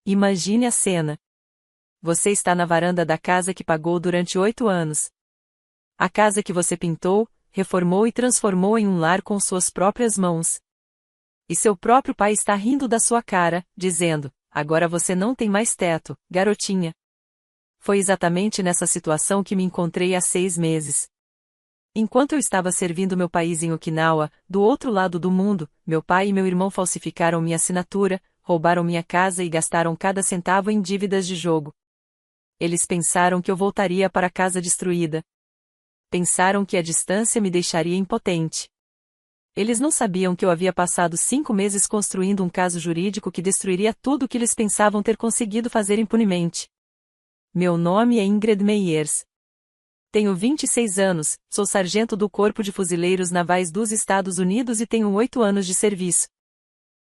Imagine a cena. Você está na varanda da casa que pagou durante 8 anos. A casa que você pintou, reformou e transformou em um lar com suas próprias mãos. E seu próprio pai está rindo da sua cara, dizendo: agora você não tem mais teto, garotinha. Foi exatamente nessa situação que me encontrei há 6 meses. Enquanto eu estava servindo meu país em Okinawa, do outro lado do mundo, meu pai e meu irmão falsificaram minha assinatura, roubaram minha casa e gastaram cada centavo em dívidas de jogo. Eles pensaram que eu voltaria para a casa destruída. Pensaram que a distância me deixaria impotente. Eles não sabiam que eu havia passado 5 meses construindo um caso jurídico que destruiria tudo o que eles pensavam ter conseguido fazer impunemente. Meu nome é Ingrid Meyers. Tenho 26 anos, sou sargento do Corpo de Fuzileiros Navais dos Estados Unidos e tenho 8 anos de serviço.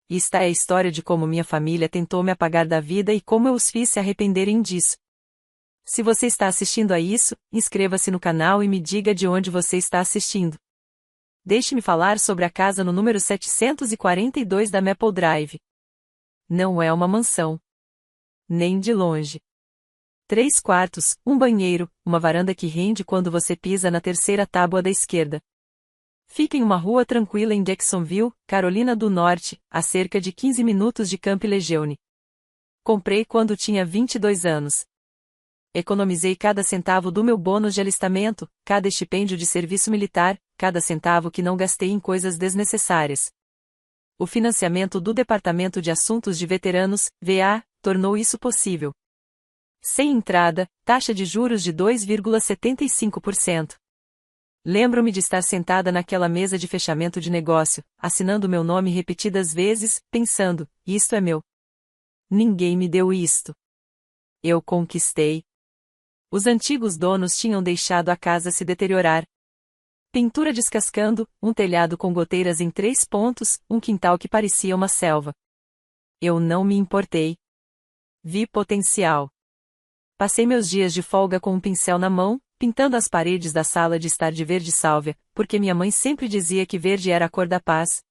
E esta é a história de como minha família tentou me apagar da vida e como eu os fiz se arrependerem disso. Se você está assistindo a isso, inscreva-se no canal e me diga de onde você está assistindo. Deixe-me falar sobre a casa no número 742 da Maple Drive. Não é uma mansão. Nem de longe. 3 quartos, um banheiro, uma varanda que rende quando você pisa na terceira tábua da esquerda. Fica em uma rua tranquila em Jacksonville, Carolina do Norte, a cerca de 15 minutos de Camp Lejeune. Comprei quando tinha 22 anos. Economizei cada centavo do meu bônus de alistamento, cada estipêndio de serviço militar, cada centavo que não gastei em coisas desnecessárias. O financiamento do Departamento de Assuntos de Veteranos, VA, tornou isso possível. Sem entrada, taxa de juros de 2,75%. Lembro-me de estar sentada naquela mesa de fechamento de negócio, assinando meu nome repetidas vezes, pensando: isto é meu. Ninguém me deu isto. Eu conquistei. Os antigos donos tinham deixado a casa se deteriorar. Pintura descascando, um telhado com goteiras em 3 pontos, um quintal que parecia uma selva. Eu não me importei. Vi potencial. Passei meus dias de folga com um pincel na mão, pintando as paredes da sala de estar de verde sálvia, porque minha mãe sempre dizia que verde era a cor da paz.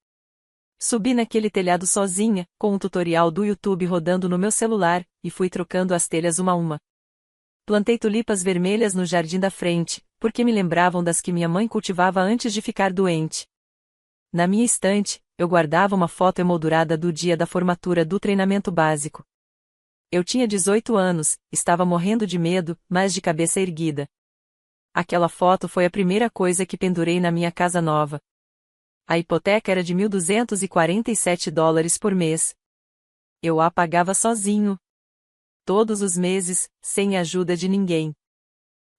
Subi naquele telhado sozinha, com um tutorial do YouTube rodando no meu celular, e fui trocando as telhas uma a uma. Plantei tulipas vermelhas no jardim da frente, porque me lembravam das que minha mãe cultivava antes de ficar doente. Na minha estante, eu guardava uma foto emoldurada do dia da formatura do treinamento básico. Eu tinha 18 anos, estava morrendo de medo, mas de cabeça erguida. Aquela foto foi a primeira coisa que pendurei na minha casa nova. A hipoteca era de $1.247 por mês. Eu a pagava sozinho. Todos os meses, sem a ajuda de ninguém.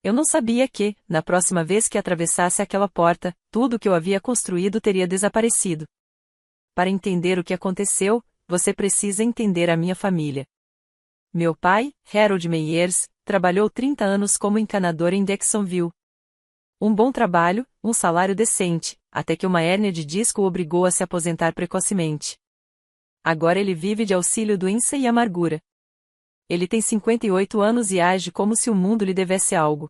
Eu não sabia que, na próxima vez que atravessasse aquela porta, tudo que eu havia construído teria desaparecido. Para entender o que aconteceu, você precisa entender a minha família. Meu pai, Harold Meyers, trabalhou 30 anos como encanador em Jacksonville. Um bom trabalho, um salário decente, até que uma hérnia de disco o obrigou a se aposentar precocemente. Agora ele vive de auxílio-doença e amargura. Ele tem 58 anos e age como se o mundo lhe devesse algo.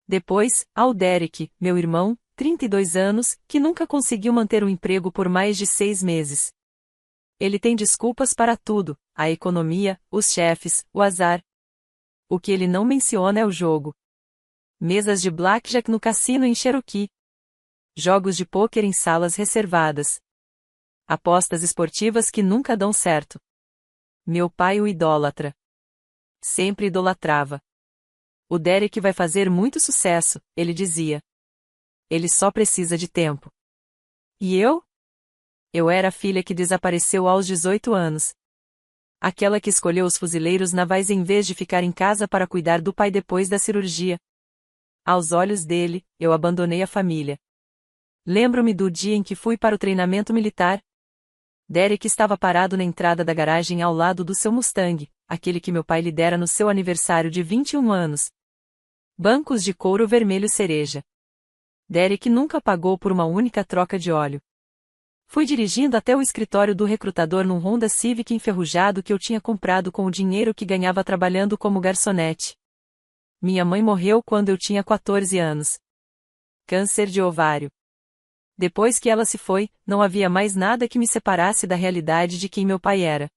Depois, ao Derek, meu irmão, 32 anos, que nunca conseguiu manter um emprego por mais de 6 meses. Ele tem desculpas para tudo: a economia, os chefes, o azar. O que ele não menciona é o jogo. Mesas de blackjack no cassino em Cherokee. Jogos de pôquer em salas reservadas. Apostas esportivas que nunca dão certo. Meu pai o idolatra. Sempre idolatrava. O Derek vai fazer muito sucesso, ele dizia. Ele só precisa de tempo. E eu? Eu era a filha que desapareceu aos 18 anos. Aquela que escolheu os fuzileiros navais em vez de ficar em casa para cuidar do pai depois da cirurgia. Aos olhos dele, eu abandonei a família. Lembro-me do dia em que fui para o treinamento militar. Derek estava parado na entrada da garagem ao lado do seu Mustang, aquele que meu pai lhe dera no seu aniversário de 21 anos. Bancos de couro vermelho cereja. Derek nunca pagou por uma única troca de óleo. Fui dirigindo até o escritório do recrutador num Honda Civic enferrujado que eu tinha comprado com o dinheiro que ganhava trabalhando como garçonete. Minha mãe morreu quando eu tinha 14 anos. Câncer de ovário. Depois que ela se foi, não havia mais nada que me separasse da realidade de quem meu pai era.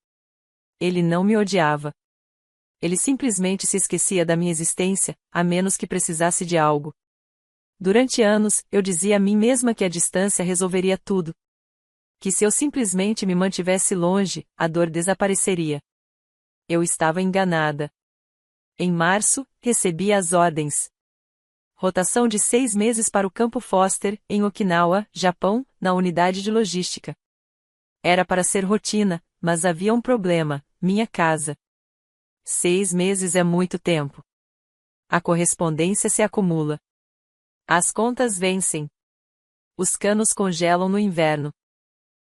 Ele não me odiava. Ele simplesmente se esquecia da minha existência, a menos que precisasse de algo. Durante anos, eu dizia a mim mesma que a distância resolveria tudo. Que se eu simplesmente me mantivesse longe, a dor desapareceria. Eu estava enganada. Em março, recebi as ordens. Rotação de 6 meses para o Campo Foster, em Okinawa, Japão, na unidade de logística. Era para ser rotina, mas havia um problema: minha casa. 6 meses é muito tempo. A correspondência se acumula. As contas vencem. Os canos congelam no inverno.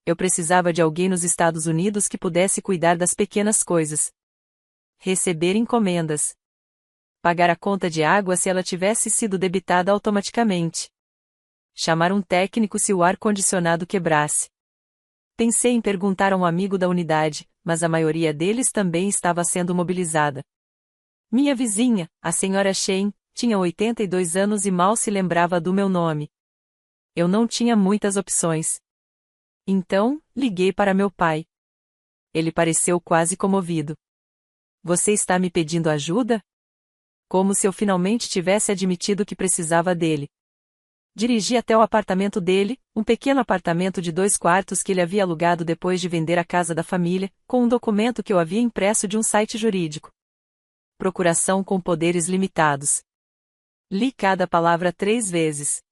Eu precisava de alguém nos Estados Unidos que pudesse cuidar das pequenas coisas. Receber encomendas. Pagar a conta de água se ela tivesse sido debitada automaticamente. Chamar um técnico se o ar-condicionado quebrasse. Pensei em perguntar a um amigo da unidade, mas a maioria deles também estava sendo mobilizada. Minha vizinha, a senhora Shane, tinha 82 anos e mal se lembrava do meu nome. Eu não tinha muitas opções. Então, liguei para meu pai. Ele pareceu quase comovido. Você está me pedindo ajuda? Como se eu finalmente tivesse admitido que precisava dele. Dirigi até o apartamento dele, um pequeno apartamento de 2 quartos que ele havia alugado depois de vender a casa da família, com um documento que eu havia impresso de um site jurídico. Procuração com poderes limitados. Li cada palavra 3 vezes.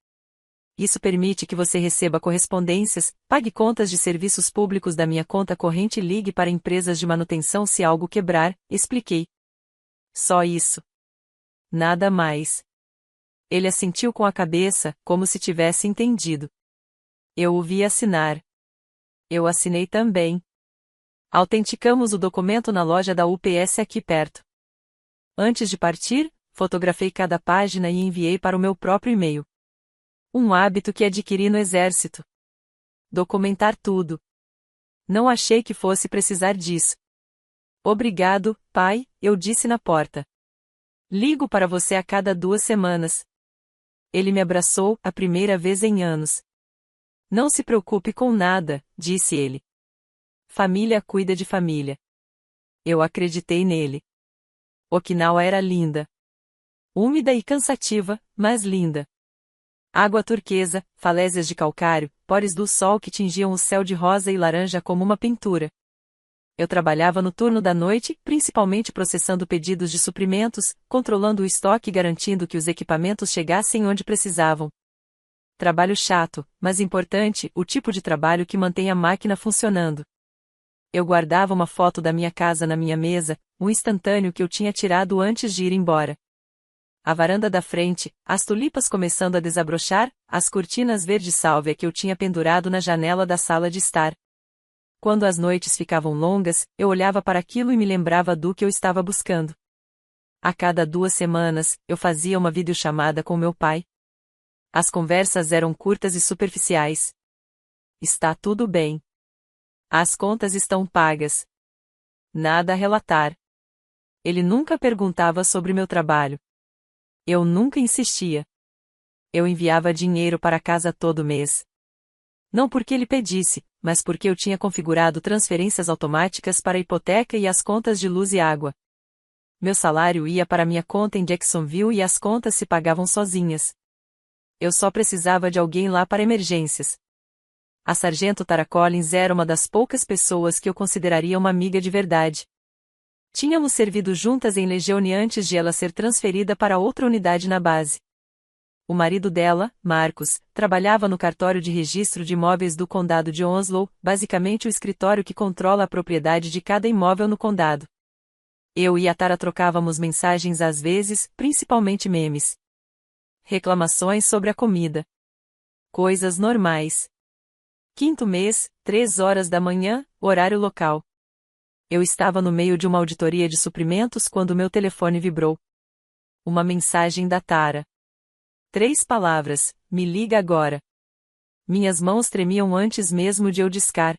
Isso permite que você receba correspondências, pague contas de serviços públicos da minha conta corrente e ligue para empresas de manutenção se algo quebrar, expliquei. Só isso. Nada mais. Ele assentiu com a cabeça, como se tivesse entendido. Eu o vi assinar. Eu assinei também. Autenticamos o documento na loja da UPS aqui perto. Antes de partir, fotografei cada página e enviei para o meu próprio e-mail. Um hábito que adquiri no exército. Documentar tudo. Não achei que fosse precisar disso. Obrigado, pai, eu disse na porta. Ligo para você a cada 2 semanas. Ele me abraçou, a primeira vez em anos. Não se preocupe com nada, disse ele. Família cuida de família. Eu acreditei nele. Okinawa era linda. Úmida e cansativa, mas linda. Água turquesa, falésias de calcário, pores do sol que tingiam o céu de rosa e laranja como uma pintura. Eu trabalhava no turno da noite, principalmente processando pedidos de suprimentos, controlando o estoque e garantindo que os equipamentos chegassem onde precisavam. Trabalho chato, mas importante, o tipo de trabalho que mantém a máquina funcionando. Eu guardava uma foto da minha casa na minha mesa, um instantâneo que eu tinha tirado antes de ir embora. A varanda da frente, as tulipas começando a desabrochar, as cortinas verde-sálvia que eu tinha pendurado na janela da sala de estar. Quando as noites ficavam longas, eu olhava para aquilo e me lembrava do que eu estava buscando. A cada 2 semanas, eu fazia uma videochamada com meu pai. As conversas eram curtas e superficiais. Está tudo bem. As contas estão pagas. Nada a relatar. Ele nunca perguntava sobre meu trabalho. Eu nunca insistia. Eu enviava dinheiro para casa todo mês. Não porque ele pedisse, mas porque eu tinha configurado transferências automáticas para a hipoteca e as contas de luz e água. Meu salário ia para minha conta em Jacksonville e as contas se pagavam sozinhas. Eu só precisava de alguém lá para emergências. A sargento Tara Collins era uma das poucas pessoas que eu consideraria uma amiga de verdade. Tínhamos servido juntas em Legione antes de ela ser transferida para outra unidade na base. O marido dela, Marcos, trabalhava no cartório de registro de imóveis do condado de Onslow, basicamente o escritório que controla a propriedade de cada imóvel no condado. Eu e a Tara trocávamos mensagens às vezes, principalmente memes. Reclamações sobre a comida. Coisas normais. 5º mês, 3 horas da manhã, horário local. Eu estava no meio de uma auditoria de suprimentos quando meu telefone vibrou. Uma mensagem da Tara. 3 palavras, me liga agora. Minhas mãos tremiam antes mesmo de eu discar.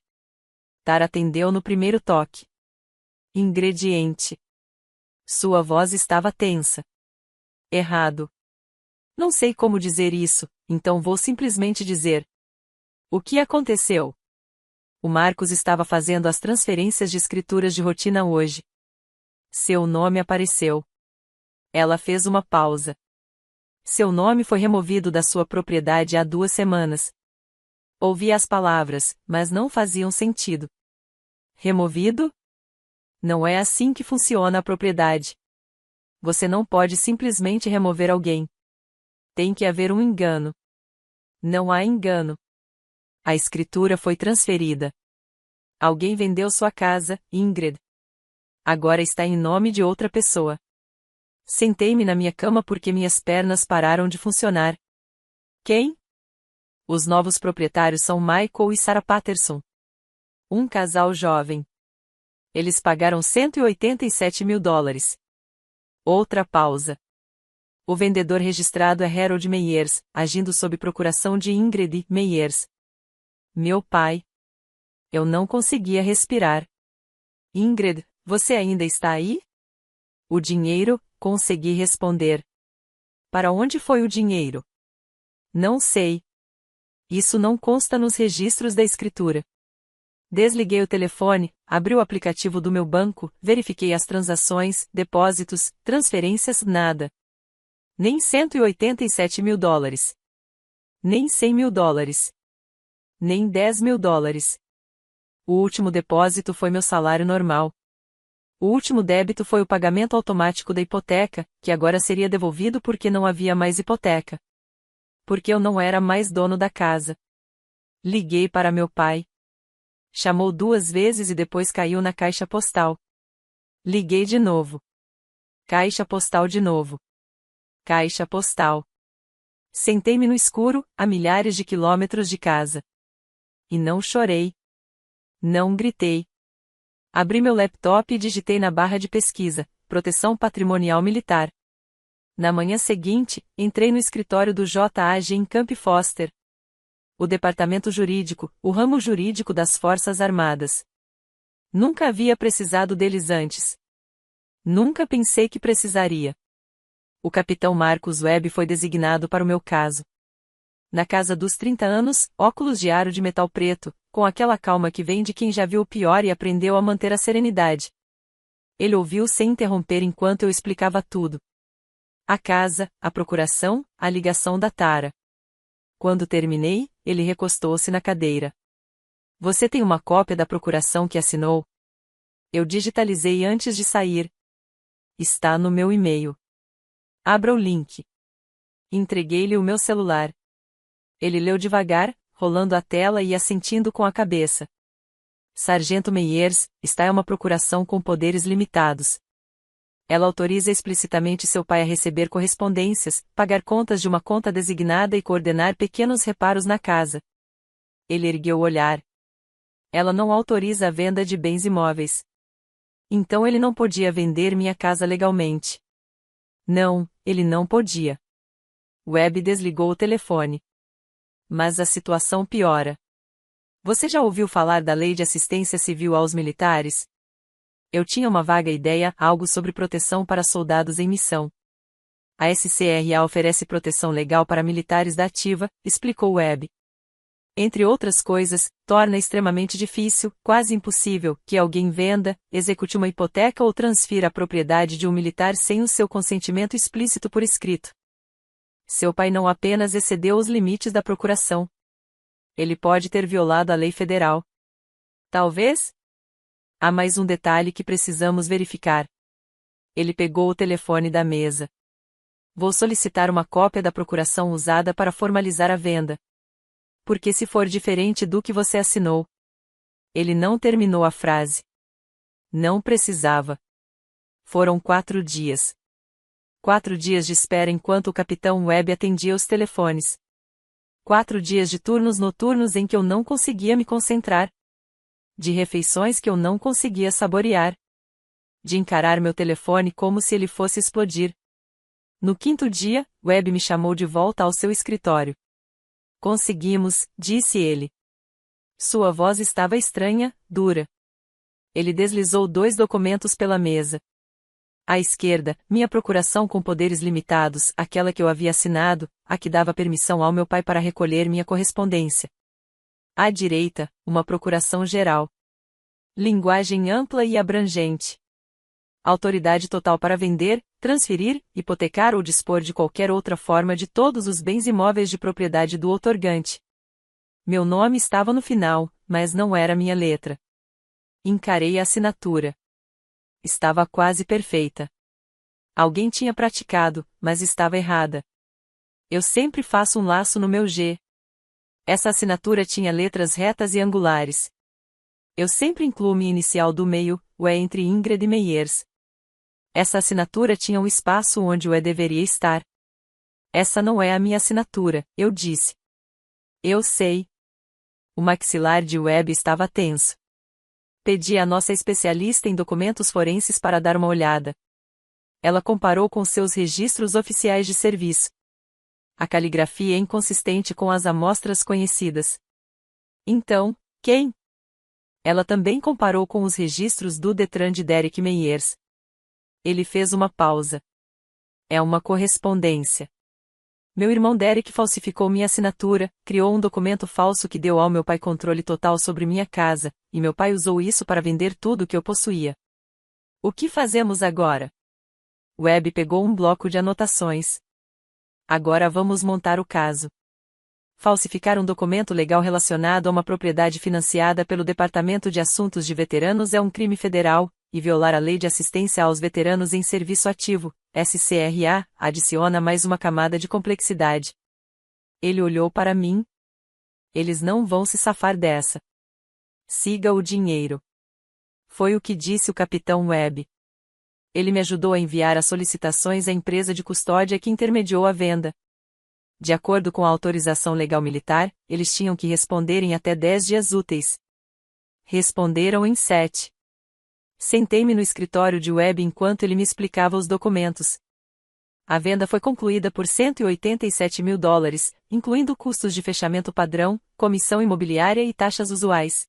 Tara atendeu no primeiro toque. Ingrediente. Sua voz estava tensa. Errado. Não sei como dizer isso, então vou simplesmente dizer. O que aconteceu? O Marcos estava fazendo as transferências de escrituras de rotina hoje. Seu nome apareceu. Ela fez uma pausa. Seu nome foi removido da sua propriedade há 2 semanas. Ouvi as palavras, mas não faziam sentido. Removido? Não é assim que funciona a propriedade. Você não pode simplesmente remover alguém. Tem que haver um engano. Não há engano. A escritura foi transferida. Alguém vendeu sua casa, Ingrid. Agora está em nome de outra pessoa. Sentei-me na minha cama porque minhas pernas pararam de funcionar. Quem? Os novos proprietários são Michael e Sarah Patterson. Um casal jovem. Eles pagaram $187 mil. Outra pausa. O vendedor registrado é Harold Meyers, agindo sob procuração de Ingrid Meyers. Meu pai. Eu não conseguia respirar. Ingrid, você ainda está aí? O dinheiro, consegui responder. Para onde foi o dinheiro? Não sei. Isso não consta nos registros da escritura. Desliguei o telefone, abri o aplicativo do meu banco, verifiquei as transações, depósitos, transferências, nada. Nem $187 mil. Nem $100 mil. Nem $10 mil. O último depósito foi meu salário normal. O último débito foi o pagamento automático da hipoteca, que agora seria devolvido porque não havia mais hipoteca. Porque eu não era mais dono da casa. Liguei para meu pai. Chamou 2 vezes e depois caiu na caixa postal. Liguei de novo. Caixa postal de novo. Caixa postal. Sentei-me no escuro, a milhares de quilômetros de casa. E não chorei. Não gritei. Abri meu laptop e digitei na barra de pesquisa, Proteção Patrimonial Militar. Na manhã seguinte, entrei no escritório do JAG em Camp Foster. O departamento jurídico, o ramo jurídico das Forças Armadas. Nunca havia precisado deles antes. Nunca pensei que precisaria. O capitão Marcos Webb foi designado para o meu caso. Na casa dos 30 anos, óculos de aro de metal preto, com aquela calma que vem de quem já viu o pior e aprendeu a manter a serenidade. Ele ouviu sem interromper enquanto eu explicava tudo. A casa, a procuração, a ligação da tara. Quando terminei, ele recostou-se na cadeira. Você tem uma cópia da procuração que assinou? Eu digitalizei antes de sair. Está no meu e-mail. Abra o link. Entreguei-lhe o meu celular. Ele leu devagar, rolando a tela e assentindo com a cabeça. Sargento Meyers, esta é uma procuração com poderes limitados. Ela autoriza explicitamente seu pai a receber correspondências, pagar contas de uma conta designada e coordenar pequenos reparos na casa. Ele ergueu o olhar. Ela não autoriza a venda de bens imóveis. Então ele não podia vender minha casa legalmente. Não, ele não podia. Webb desligou o telefone. Mas a situação piora. Você já ouviu falar da Lei de Assistência Civil aos Militares? Eu tinha uma vaga ideia, algo sobre proteção para soldados em missão. A SCRA oferece proteção legal para militares da ativa, explicou Webb. Entre outras coisas, torna extremamente difícil, quase impossível, que alguém venda, execute uma hipoteca ou transfira a propriedade de um militar sem o seu consentimento explícito por escrito. Seu pai não apenas excedeu os limites da procuração. Ele pode ter violado a lei federal. Talvez? Há mais um detalhe que precisamos verificar. Ele pegou o telefone da mesa. Vou solicitar uma cópia da procuração usada para formalizar a venda. Porque se for diferente do que você assinou. Ele não terminou a frase. Não precisava. Foram 4 dias. 4 dias de espera enquanto o capitão Webb atendia os telefones. 4 dias de turnos noturnos em que eu não conseguia me concentrar. De refeições que eu não conseguia saborear. De encarar meu telefone como se ele fosse explodir. No 5º dia, Webb me chamou de volta ao seu escritório. Conseguimos, disse ele. Sua voz estava estranha, dura. Ele deslizou 2 documentos pela mesa. À esquerda, minha procuração com poderes limitados, aquela que eu havia assinado, a que dava permissão ao meu pai para recolher minha correspondência. À direita, uma procuração geral. Linguagem ampla e abrangente. Autoridade total para vender, transferir, hipotecar ou dispor de qualquer outra forma de todos os bens imóveis de propriedade do outorgante. Meu nome estava no final, mas não era minha letra. Encarei a assinatura. Estava quase perfeita. Alguém tinha praticado, mas estava errada. Eu sempre faço um laço no meu G. Essa assinatura tinha letras retas e angulares. Eu sempre incluo minha inicial do meio, o E entre Ingrid e Meyers. Essa assinatura tinha um espaço onde o E deveria estar. Essa não é a minha assinatura, eu disse. Eu sei. O maxilar de Webb estava tenso. Pedi à nossa especialista em documentos forenses para dar uma olhada. Ela comparou com seus registros oficiais de serviço. A caligrafia é inconsistente com as amostras conhecidas. Então, quem? Ela também comparou com os registros do Detran de Derek Meyers. Ele fez uma pausa. É uma correspondência. Meu irmão Derek falsificou minha assinatura, criou um documento falso que deu ao meu pai controle total sobre minha casa, e meu pai usou isso para vender tudo o que eu possuía. O que fazemos agora? Webb pegou um bloco de anotações. Agora vamos montar o caso. Falsificar um documento legal relacionado a uma propriedade financiada pelo Departamento de Assuntos de Veteranos é um crime federal, e violar a Lei de Assistência aos Veteranos em Serviço Ativo, SCRA, adiciona mais uma camada de complexidade. Ele olhou para mim. Eles não vão se safar dessa. Siga o dinheiro. Foi o que disse o capitão Webb. Ele me ajudou a enviar as solicitações à empresa de custódia que intermediou a venda. De acordo com a autorização legal militar, eles tinham que responder em até 10 dias úteis. Responderam em 7. Sentei-me no escritório de Webb enquanto ele me explicava os documentos. A venda foi concluída por $187 mil, incluindo custos de fechamento padrão, comissão imobiliária e taxas usuais.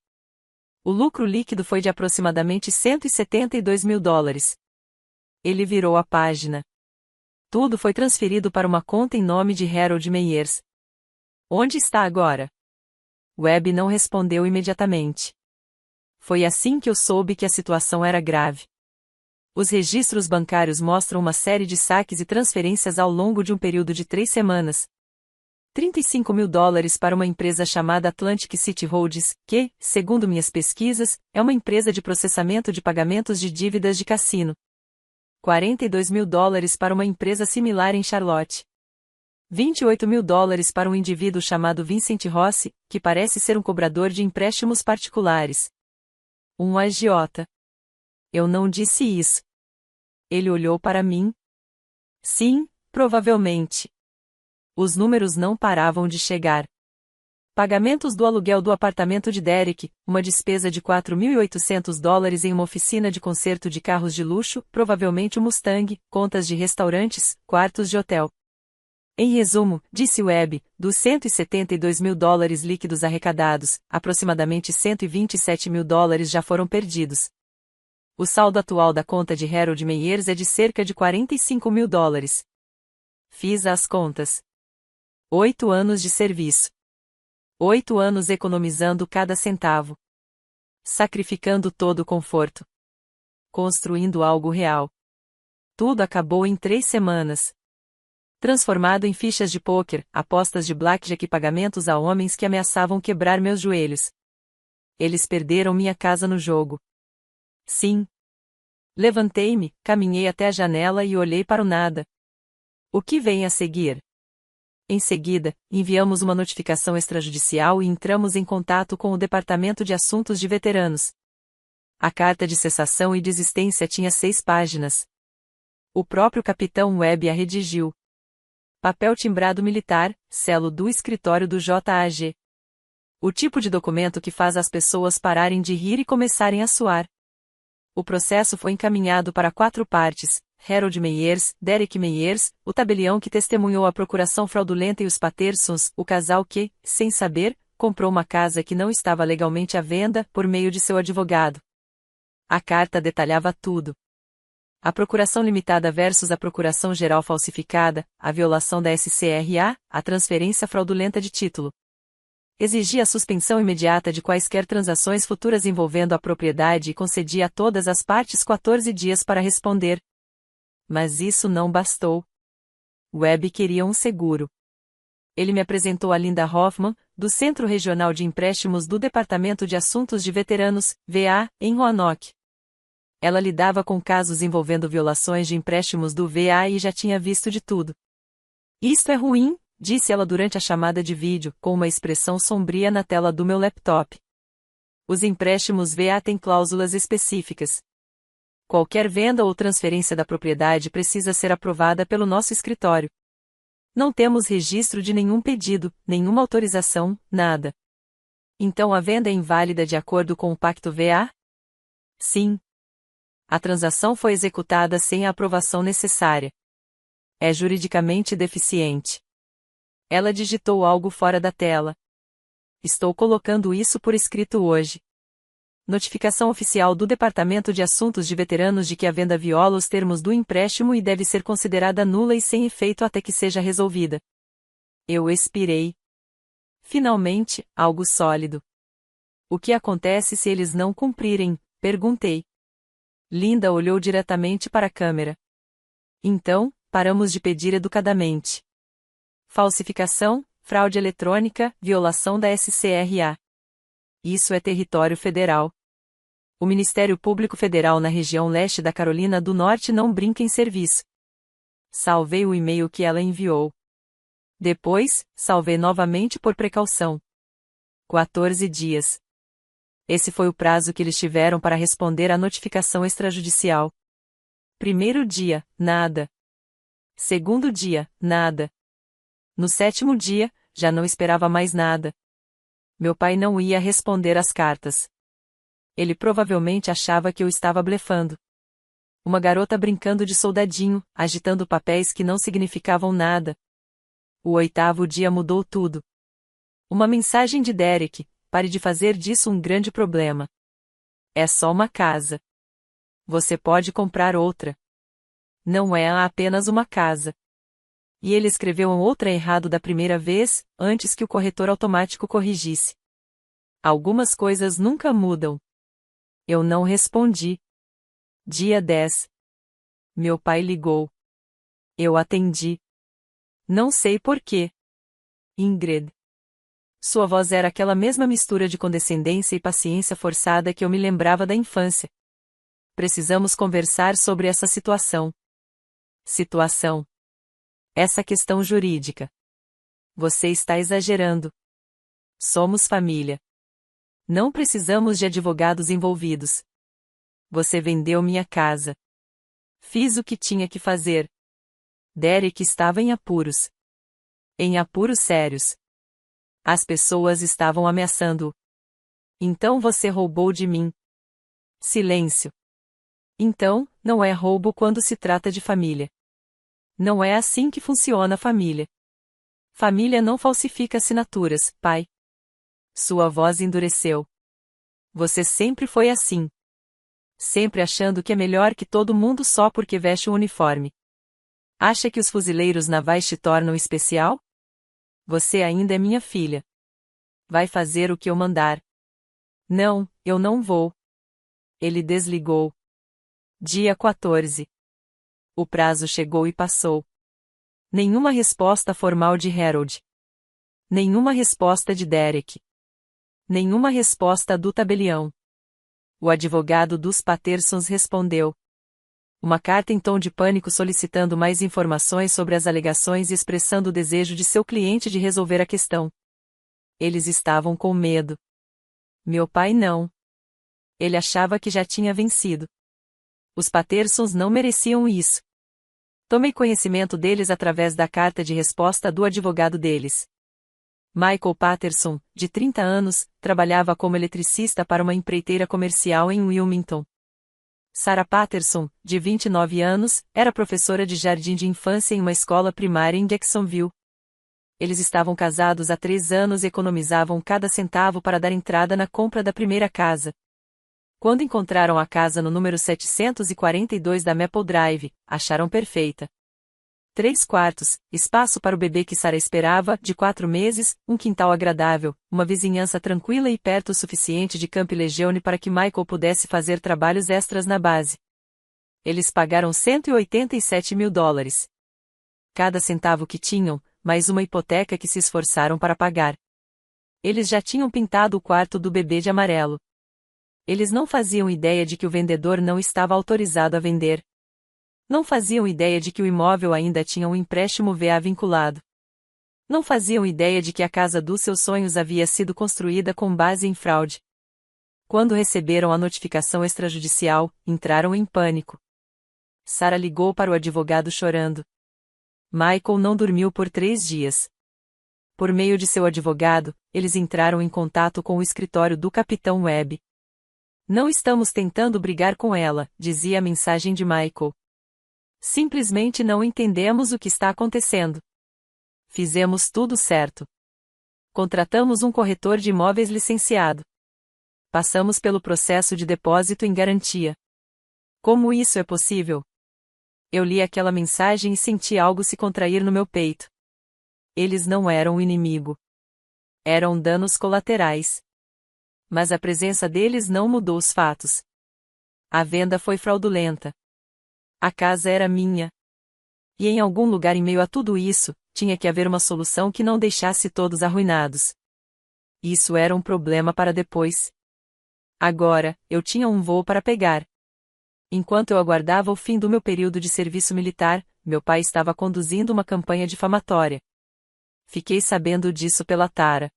O lucro líquido foi de aproximadamente $172 mil. Ele virou a página. Tudo foi transferido para uma conta em nome de Harold Meyers. Onde está agora? Webb não respondeu imediatamente. Foi assim que eu soube que a situação era grave. Os registros bancários mostram uma série de saques e transferências ao longo de um período de 3 semanas. $35 mil para uma empresa chamada Atlantic City Holdings, que, segundo minhas pesquisas, é uma empresa de processamento de pagamentos de dívidas de cassino. $42 mil para uma empresa similar em Charlotte. $28 mil para um indivíduo chamado Vincent Rossi, que parece ser um cobrador de empréstimos particulares. Um agiota. Eu não disse isso. Ele olhou para mim. Sim, provavelmente. Os números não paravam de chegar. Pagamentos do aluguel do apartamento de Derek, uma despesa de $4.800 em uma oficina de conserto de carros de luxo, provavelmente o Mustang, contas de restaurantes, quartos de hotel. Em resumo, disse Webb, dos $172 mil líquidos arrecadados, aproximadamente $127 mil já foram perdidos. O saldo atual da conta de Harold Meyers é de cerca de $45 mil. Fiz as contas. 8 anos de serviço. 8 anos economizando cada centavo. Sacrificando todo o conforto. Construindo algo real. Tudo acabou em 3 semanas. Transformado em fichas de pôquer, apostas de blackjack e pagamentos a homens que ameaçavam quebrar meus joelhos. Eles perderam minha casa no jogo. Sim. Levantei-me, caminhei até a janela e olhei para o nada. O que vem a seguir? Em seguida, enviamos uma notificação extrajudicial e entramos em contato com o Departamento de Assuntos de Veteranos. A carta de cessação e desistência tinha 6 páginas. O próprio capitão Webb a redigiu. Papel timbrado militar, selo do escritório do JAG. O tipo de documento que faz as pessoas pararem de rir e começarem a suar. O processo foi encaminhado para 4 partes, Harold Meyers, Derek Meyers, o tabelião que testemunhou a procuração fraudulenta e os Pattersons, o casal que, sem saber, comprou uma casa que não estava legalmente à venda, por meio de seu advogado. A carta detalhava tudo. A procuração limitada versus a procuração geral falsificada, a violação da SCRA, a transferência fraudulenta de título. exigia a suspensão imediata de quaisquer transações futuras envolvendo a propriedade e concedia a todas as partes 14 dias para responder. Mas isso não bastou. Webb queria um seguro. Ele me apresentou a Linda Hoffman, do Centro Regional de Empréstimos do Departamento de Assuntos de Veteranos, VA, em Roanoke. Ela lidava com casos envolvendo violações de empréstimos do VA e já tinha visto de tudo. Isto é ruim, disse ela durante a chamada de vídeo, com uma expressão sombria na tela do meu laptop. Os empréstimos VA têm cláusulas específicas. Qualquer venda ou transferência da propriedade precisa ser aprovada pelo nosso escritório. Não temos registro de nenhum pedido, nenhuma autorização, nada. Então a venda é inválida de acordo com o Pacto VA? Sim. A transação foi executada sem a aprovação necessária. É juridicamente deficiente. Ela digitou algo fora da tela. Estou colocando isso por escrito hoje. Notificação oficial do Departamento de Assuntos de Veteranos de que a venda viola os termos do empréstimo e deve ser considerada nula e sem efeito até que seja resolvida. Eu expirei. Finalmente, algo sólido. O que acontece se eles não cumprirem? Perguntei. Linda olhou diretamente para a câmera. Então, paramos de pedir educadamente. Falsificação, fraude eletrônica, violação da SCRA. Isso é território federal. O Ministério Público Federal na região leste da Carolina do Norte não brinca em serviço. Salvei o e-mail que ela enviou. Depois, salvei novamente por precaução. 14 dias. Esse foi o prazo que eles tiveram para responder à notificação extrajudicial. Primeiro dia, nada. Segundo dia, nada. No sétimo dia, já não esperava mais nada. Meu pai não ia responder às cartas. Ele provavelmente achava que eu estava blefando. Uma garota brincando de soldadinho, agitando papéis que não significavam nada. O 8º dia mudou tudo. Uma mensagem de Derek: pare de fazer disso um grande problema. É só uma casa. Você pode comprar outra. Não é apenas uma casa. E ele escreveu um outra errado da primeira vez, antes que o corretor automático corrigisse. Algumas coisas nunca mudam. Eu não respondi. Dia 10. Meu pai ligou. Eu atendi. Não sei porquê. Ingrid. Sua voz era aquela mesma mistura de condescendência e paciência forçada que eu me lembrava da infância. Precisamos conversar sobre essa situação. Situação. Essa questão jurídica. Você está exagerando. Somos família. Não precisamos de advogados envolvidos. Você vendeu minha casa. Fiz o que tinha que fazer. Derek estava em apuros. Em apuros sérios. As pessoas estavam ameaçando-o. Então você roubou de mim. Silêncio. Então, não é roubo quando se trata de família. Não é assim que funciona a família. Família não falsifica assinaturas, pai. Sua voz endureceu. Você sempre foi assim. Sempre achando que é melhor que todo mundo só porque veste um uniforme. Acha que os fuzileiros navais te tornam especial? Você ainda é minha filha. Vai fazer o que eu mandar. Não, eu não vou. Ele desligou. Dia 14. O prazo chegou e passou. Nenhuma resposta formal de Harold. Nenhuma resposta de Derek. Nenhuma resposta do tabelião. O advogado dos Pattersons respondeu. Uma carta em tom de pânico solicitando mais informações sobre as alegações e expressando o desejo de seu cliente de resolver a questão. Eles estavam com medo. Meu pai não. Ele achava que já tinha vencido. Os Pattersons não mereciam isso. Tomei conhecimento deles através da carta de resposta do advogado deles. Michael Patterson, de 30 anos, trabalhava como eletricista para uma empreiteira comercial em Wilmington. Sarah Patterson, de 29 anos, era professora de jardim de infância em uma escola primária em Jacksonville. Eles estavam casados há 3 anos e economizavam cada centavo para dar entrada na compra da primeira casa. Quando encontraram a casa no número 742 da Maple Drive, acharam perfeita. 3 quartos, espaço para o bebê que Sarah esperava, de 4 meses, um quintal agradável, uma vizinhança tranquila e perto o suficiente de Camp Lejeune para que Michael pudesse fazer trabalhos extras na base. Eles pagaram $187 mil. Cada centavo que tinham, mais uma hipoteca que se esforçaram para pagar. Eles já tinham pintado o quarto do bebê de amarelo. Eles não faziam ideia de que o vendedor não estava autorizado a vender. Não faziam ideia de que o imóvel ainda tinha um empréstimo VA vinculado. Não faziam ideia de que a casa dos seus sonhos havia sido construída com base em fraude. Quando receberam a notificação extrajudicial, entraram em pânico. Sarah ligou para o advogado chorando. Michael não dormiu por 3 dias. Por meio de seu advogado, eles entraram em contato com o escritório do Capitão Webb. Não estamos tentando brigar com ela, dizia a mensagem de Michael. Simplesmente não entendemos o que está acontecendo. Fizemos tudo certo. Contratamos um corretor de imóveis licenciado. Passamos pelo processo de depósito em garantia. Como isso é possível? Eu li aquela mensagem e senti algo se contrair no meu peito. Eles não eram o inimigo. Eram danos colaterais. Mas a presença deles não mudou os fatos. A venda foi fraudulenta. A casa era minha. E em algum lugar em meio a tudo isso, tinha que haver uma solução que não deixasse todos arruinados. Isso era um problema para depois. Agora, eu tinha um voo para pegar. Enquanto eu aguardava o fim do meu período de serviço militar, meu pai estava conduzindo uma campanha difamatória. Fiquei sabendo disso pela Tara.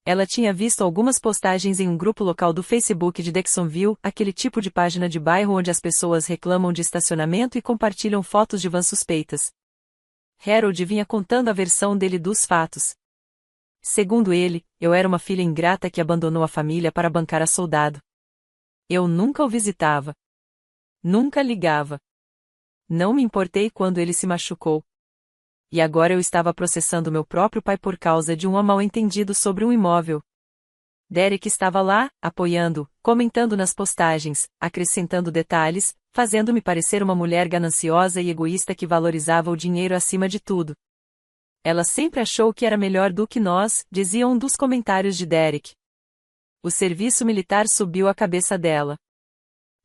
Ela tinha visto algumas postagens em um grupo local do Facebook de Jacksonville, aquele tipo de página de bairro onde as pessoas reclamam de estacionamento e compartilham fotos de vans suspeitas. Harold vinha contando a versão dele dos fatos. Segundo ele, eu era uma filha ingrata que abandonou a família para bancar a soldado. Eu nunca o visitava. Nunca ligava. Não me importei quando ele se machucou. E agora eu estava processando meu próprio pai por causa de um mal-entendido sobre um imóvel. Derek estava lá, apoiando, comentando nas postagens, acrescentando detalhes, fazendo-me parecer uma mulher gananciosa e egoísta que valorizava o dinheiro acima de tudo. Ela sempre achou que era melhor do que nós, dizia um dos comentários de Derek. O serviço militar subiu a cabeça dela.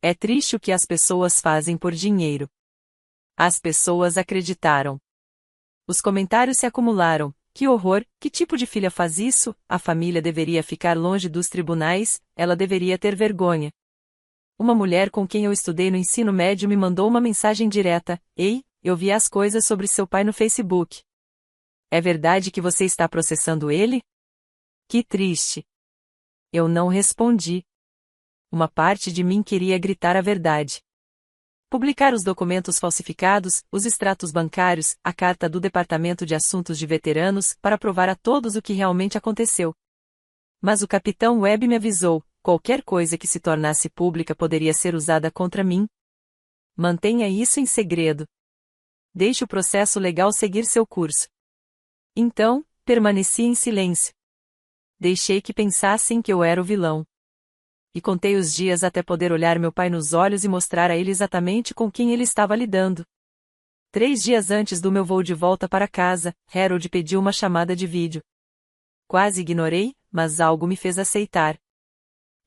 É triste o que as pessoas fazem por dinheiro. As pessoas acreditaram. Os comentários se acumularam. Que horror, que tipo de filha faz isso? A família deveria ficar longe dos tribunais, ela deveria ter vergonha. Uma mulher com quem eu estudei no ensino médio me mandou uma mensagem direta: Ei, eu vi as coisas sobre seu pai no Facebook. É verdade que você está processando ele? Que triste. Eu não respondi. Uma parte de mim queria gritar a verdade. Publicar os documentos falsificados, os extratos bancários, a carta do Departamento de Assuntos de Veteranos, para provar a todos o que realmente aconteceu. Mas o Capitão Webb me avisou: qualquer coisa que se tornasse pública poderia ser usada contra mim. Mantenha isso em segredo. Deixe o processo legal seguir seu curso. Então, permaneci em silêncio. Deixei que pensassem que eu era o vilão. E contei os dias até poder olhar meu pai nos olhos e mostrar a ele exatamente com quem ele estava lidando. 3 dias antes do meu voo de volta para casa, Harold pediu uma chamada de vídeo. Quase ignorei, mas algo me fez aceitar.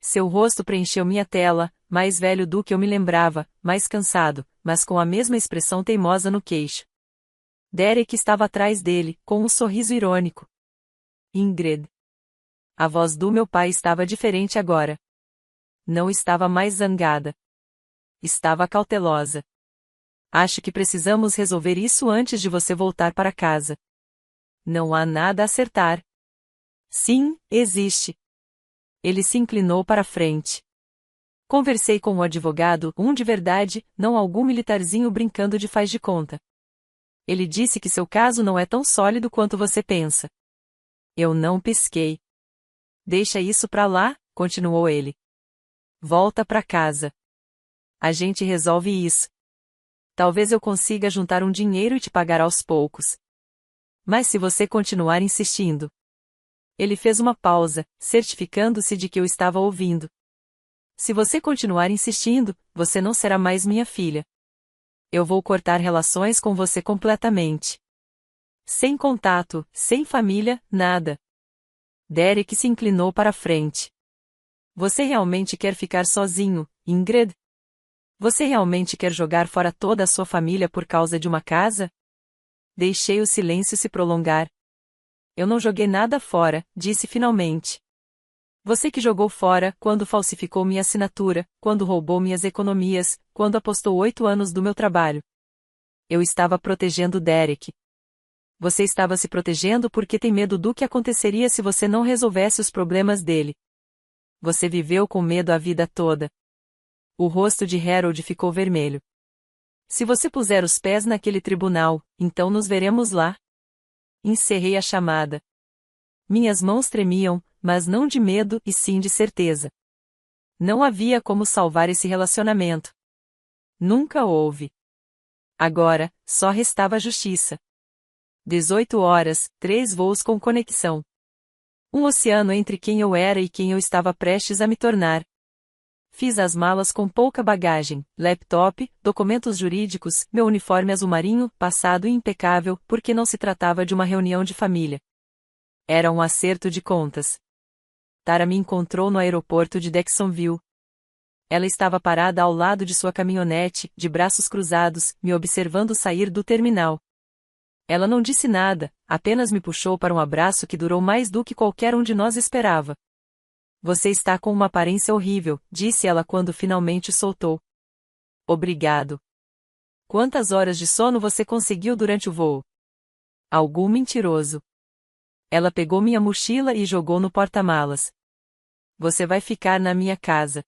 Seu rosto preencheu minha tela, mais velho do que eu me lembrava, mais cansado, mas com a mesma expressão teimosa no queixo. Derek estava atrás dele, com um sorriso irônico. Ingrid. A voz do meu pai estava diferente agora. Não estava mais zangada. Estava cautelosa. Acho que precisamos resolver isso antes de você voltar para casa. Não há nada a acertar. Sim, existe. Ele se inclinou para a frente. Conversei com o advogado, um de verdade, não algum militarzinho brincando de faz de conta. Ele disse que seu caso não é tão sólido quanto você pensa. Eu não pisquei. Deixa isso pra lá, continuou ele. Volta pra casa. A gente resolve isso. Talvez eu consiga juntar um dinheiro e te pagar aos poucos. Mas se você continuar insistindo. Ele fez uma pausa, certificando-se de que eu estava ouvindo. Se você continuar insistindo, você não será mais minha filha. Eu vou cortar relações com você completamente. Sem contato, sem família, nada. Derek se inclinou para a frente. Você realmente quer ficar sozinho, Ingrid? Você realmente quer jogar fora toda a sua família por causa de uma casa? Deixei o silêncio se prolongar. Eu não joguei nada fora, disse finalmente. Você que jogou fora, quando falsificou minha assinatura, quando roubou minhas economias, quando apostou 8 anos do meu trabalho. Eu estava protegendo Derek. Você estava se protegendo porque tem medo do que aconteceria se você não resolvesse os problemas dele. Você viveu com medo a vida toda. O rosto de Harold ficou vermelho. Se você puser os pés naquele tribunal, então nos veremos lá. Encerrei a chamada. Minhas mãos tremiam, mas não de medo e sim de certeza. Não havia como salvar esse relacionamento. Nunca houve. Agora, só restava a justiça. 18 horas, 3 voos com conexão. Um oceano entre quem eu era e quem eu estava prestes a me tornar. Fiz as malas com pouca bagagem, laptop, documentos jurídicos, meu uniforme azul marinho, passado e impecável, porque não se tratava de uma reunião de família. Era um acerto de contas. Tara me encontrou no aeroporto de Jacksonville. Ela estava parada ao lado de sua caminhonete, de braços cruzados, me observando sair do terminal. Ela não disse nada, apenas me puxou para um abraço que durou mais do que qualquer um de nós esperava. Você está com uma aparência horrível, disse ela quando finalmente soltou. Obrigado. Quantas horas de sono você conseguiu durante o voo? Algum mentiroso. Ela pegou minha mochila e jogou no porta-malas. Você vai ficar na minha casa.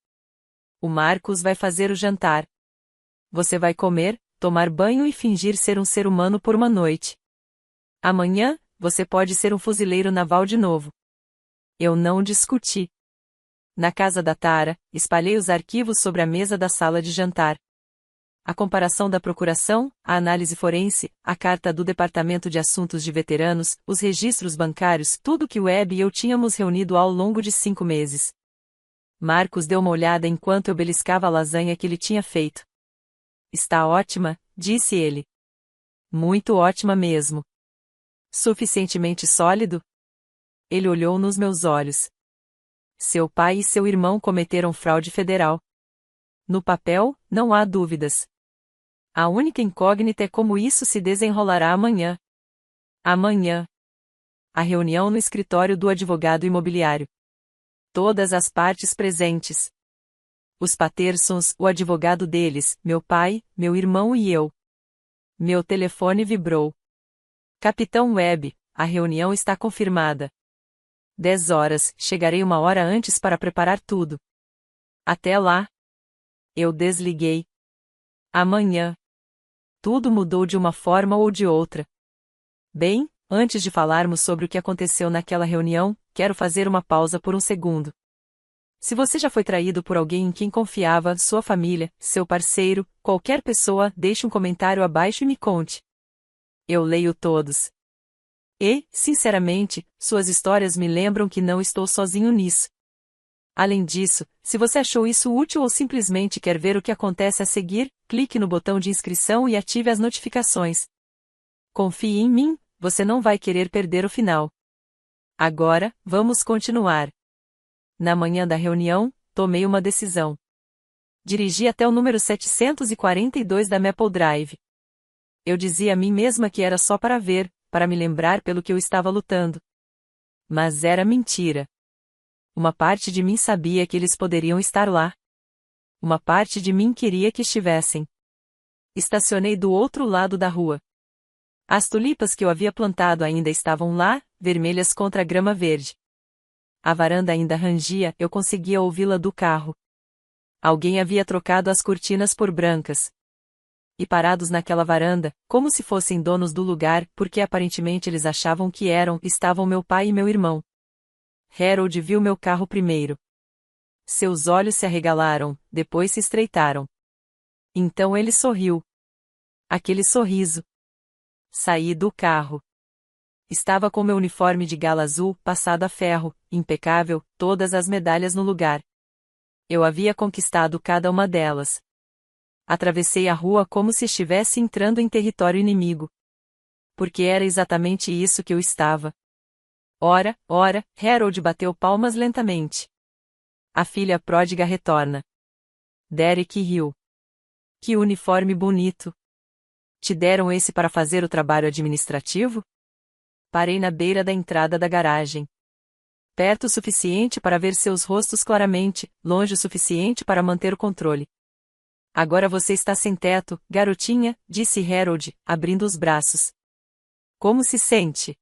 O Marcos vai fazer o jantar. Você vai comer, tomar banho e fingir ser um ser humano por uma noite. Amanhã, você pode ser um fuzileiro naval de novo. Eu não discuti. Na casa da Tara, espalhei os arquivos sobre a mesa da sala de jantar. A comparação da procuração, a análise forense, a carta do Departamento de Assuntos de Veteranos, os registros bancários, tudo que Webb e eu tínhamos reunido ao longo de 5 meses. Marcos deu uma olhada enquanto eu beliscava a lasanha que ele tinha feito. Está ótima, disse ele. Muito ótima mesmo. Suficientemente sólido? Ele olhou nos meus olhos. Seu pai e seu irmão cometeram fraude federal. No papel, não há dúvidas. A única incógnita é como isso se desenrolará amanhã. Amanhã. A reunião no escritório do advogado imobiliário. Todas as partes presentes. Os Pattersons, o advogado deles, meu pai, meu irmão e eu. Meu telefone vibrou. Capitão Webb, a reunião está confirmada. 10 horas, chegarei 1 hora antes para preparar tudo. Até lá. Eu desliguei. Amanhã. Tudo mudou de uma forma ou de outra. Bem, antes de falarmos sobre o que aconteceu naquela reunião, quero fazer uma pausa por um segundo. Se você já foi traído por alguém em quem confiava, sua família, seu parceiro, qualquer pessoa, deixe um comentário abaixo e me conte. Eu leio todos. E, sinceramente, suas histórias me lembram que não estou sozinho nisso. Além disso, se você achou isso útil ou simplesmente quer ver o que acontece a seguir, clique no botão de inscrição e ative as notificações. Confie em mim, você não vai querer perder o final. Agora, vamos continuar. Na manhã da reunião, tomei uma decisão. Dirigi até o número 742 da Maple Drive. Eu dizia a mim mesma que era só para ver, para me lembrar pelo que eu estava lutando. Mas era mentira. Uma parte de mim sabia que eles poderiam estar lá. Uma parte de mim queria que estivessem. Estacionei do outro lado da rua. As tulipas que eu havia plantado ainda estavam lá, vermelhas contra a grama verde. A varanda ainda rangia, eu conseguia ouvi-la do carro. Alguém havia trocado as cortinas por brancas. E parados naquela varanda, como se fossem donos do lugar, porque aparentemente eles achavam que eram, estavam meu pai e meu irmão. Harold viu meu carro primeiro. Seus olhos se arregalaram, depois se estreitaram. Então ele sorriu. Aquele sorriso. Saí do carro. Estava com meu uniforme de gala azul, passado a ferro, impecável, todas as medalhas no lugar. Eu havia conquistado cada uma delas. Atravessei a rua como se estivesse entrando em território inimigo. Porque era exatamente isso que eu estava. Ora, ora, Harold bateu palmas lentamente. A filha pródiga retorna. Derek riu. Que uniforme bonito. Te deram esse para fazer o trabalho administrativo? Parei na beira da entrada da garagem. Perto o suficiente para ver seus rostos claramente, longe o suficiente para manter o controle. Agora você está sem teto, garotinha, disse Harold, abrindo os braços. Como se sente?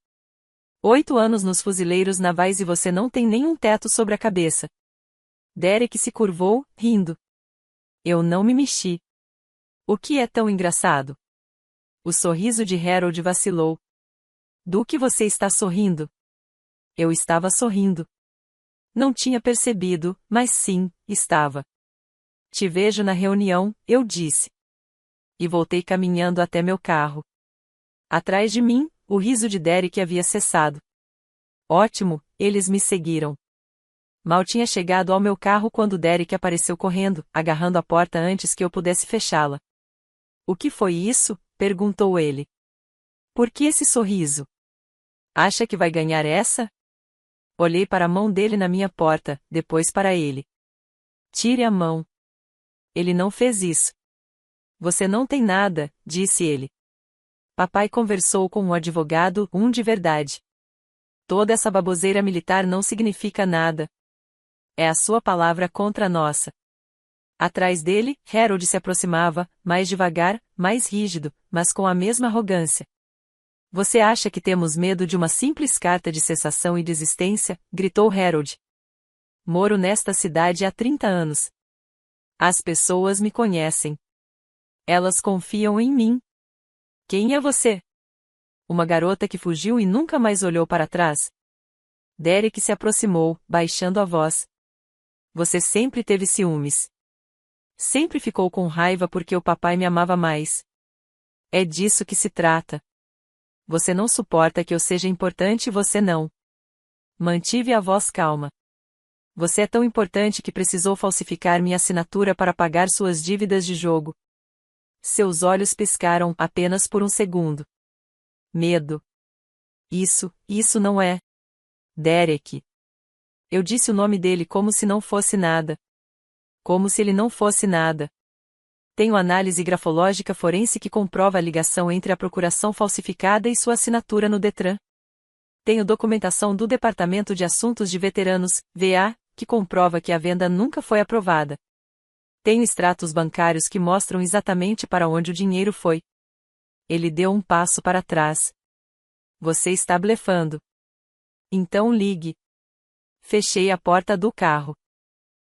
8 anos nos fuzileiros navais e você não tem nenhum teto sobre a cabeça. Derek se curvou, rindo. Eu não me mexi. O que é tão engraçado? O sorriso de Harold vacilou. Do que você está sorrindo? Eu estava sorrindo. Não tinha percebido, mas sim, estava. Te vejo na reunião, eu disse. E voltei caminhando até meu carro. Atrás de mim, o riso de Derek havia cessado. Ótimo, eles me seguiram. Mal tinha chegado ao meu carro quando Derek apareceu correndo, agarrando a porta antes que eu pudesse fechá-la. O que foi isso? Perguntou ele. Por que esse sorriso? Acha que vai ganhar essa? Olhei para a mão dele na minha porta, depois para ele. Tire a mão. Ele não fez isso. Você não tem nada, disse ele. Papai conversou com um advogado, um de verdade. Toda essa baboseira militar não significa nada. É a sua palavra contra a nossa. Atrás dele, Harold se aproximava, mais devagar, mais rígido, mas com a mesma arrogância. Você acha que temos medo de uma simples carta de cessação e desistência? Gritou Harold. Moro nesta cidade há 30 anos. As pessoas me conhecem. Elas confiam em mim. Quem é você? Uma garota que fugiu e nunca mais olhou para trás? Derek se aproximou, baixando a voz. Você sempre teve ciúmes. Sempre ficou com raiva porque o papai me amava mais. É disso que se trata. Você não suporta que eu seja importante e você não. Mantive a voz calma. Você é tão importante que precisou falsificar minha assinatura para pagar suas dívidas de jogo. Seus olhos piscaram apenas por um segundo. Medo. Isso não é. Derek. Eu disse o nome dele como se não fosse nada. Como se ele não fosse nada. Tenho análise grafológica forense que comprova a ligação entre a procuração falsificada e sua assinatura no Detran. Tenho documentação do Departamento de Assuntos de Veteranos, VA, que comprova que a venda nunca foi aprovada. Tenho extratos bancários que mostram exatamente para onde o dinheiro foi. Ele deu um passo para trás. Você está blefando. Então ligue. Fechei a porta do carro.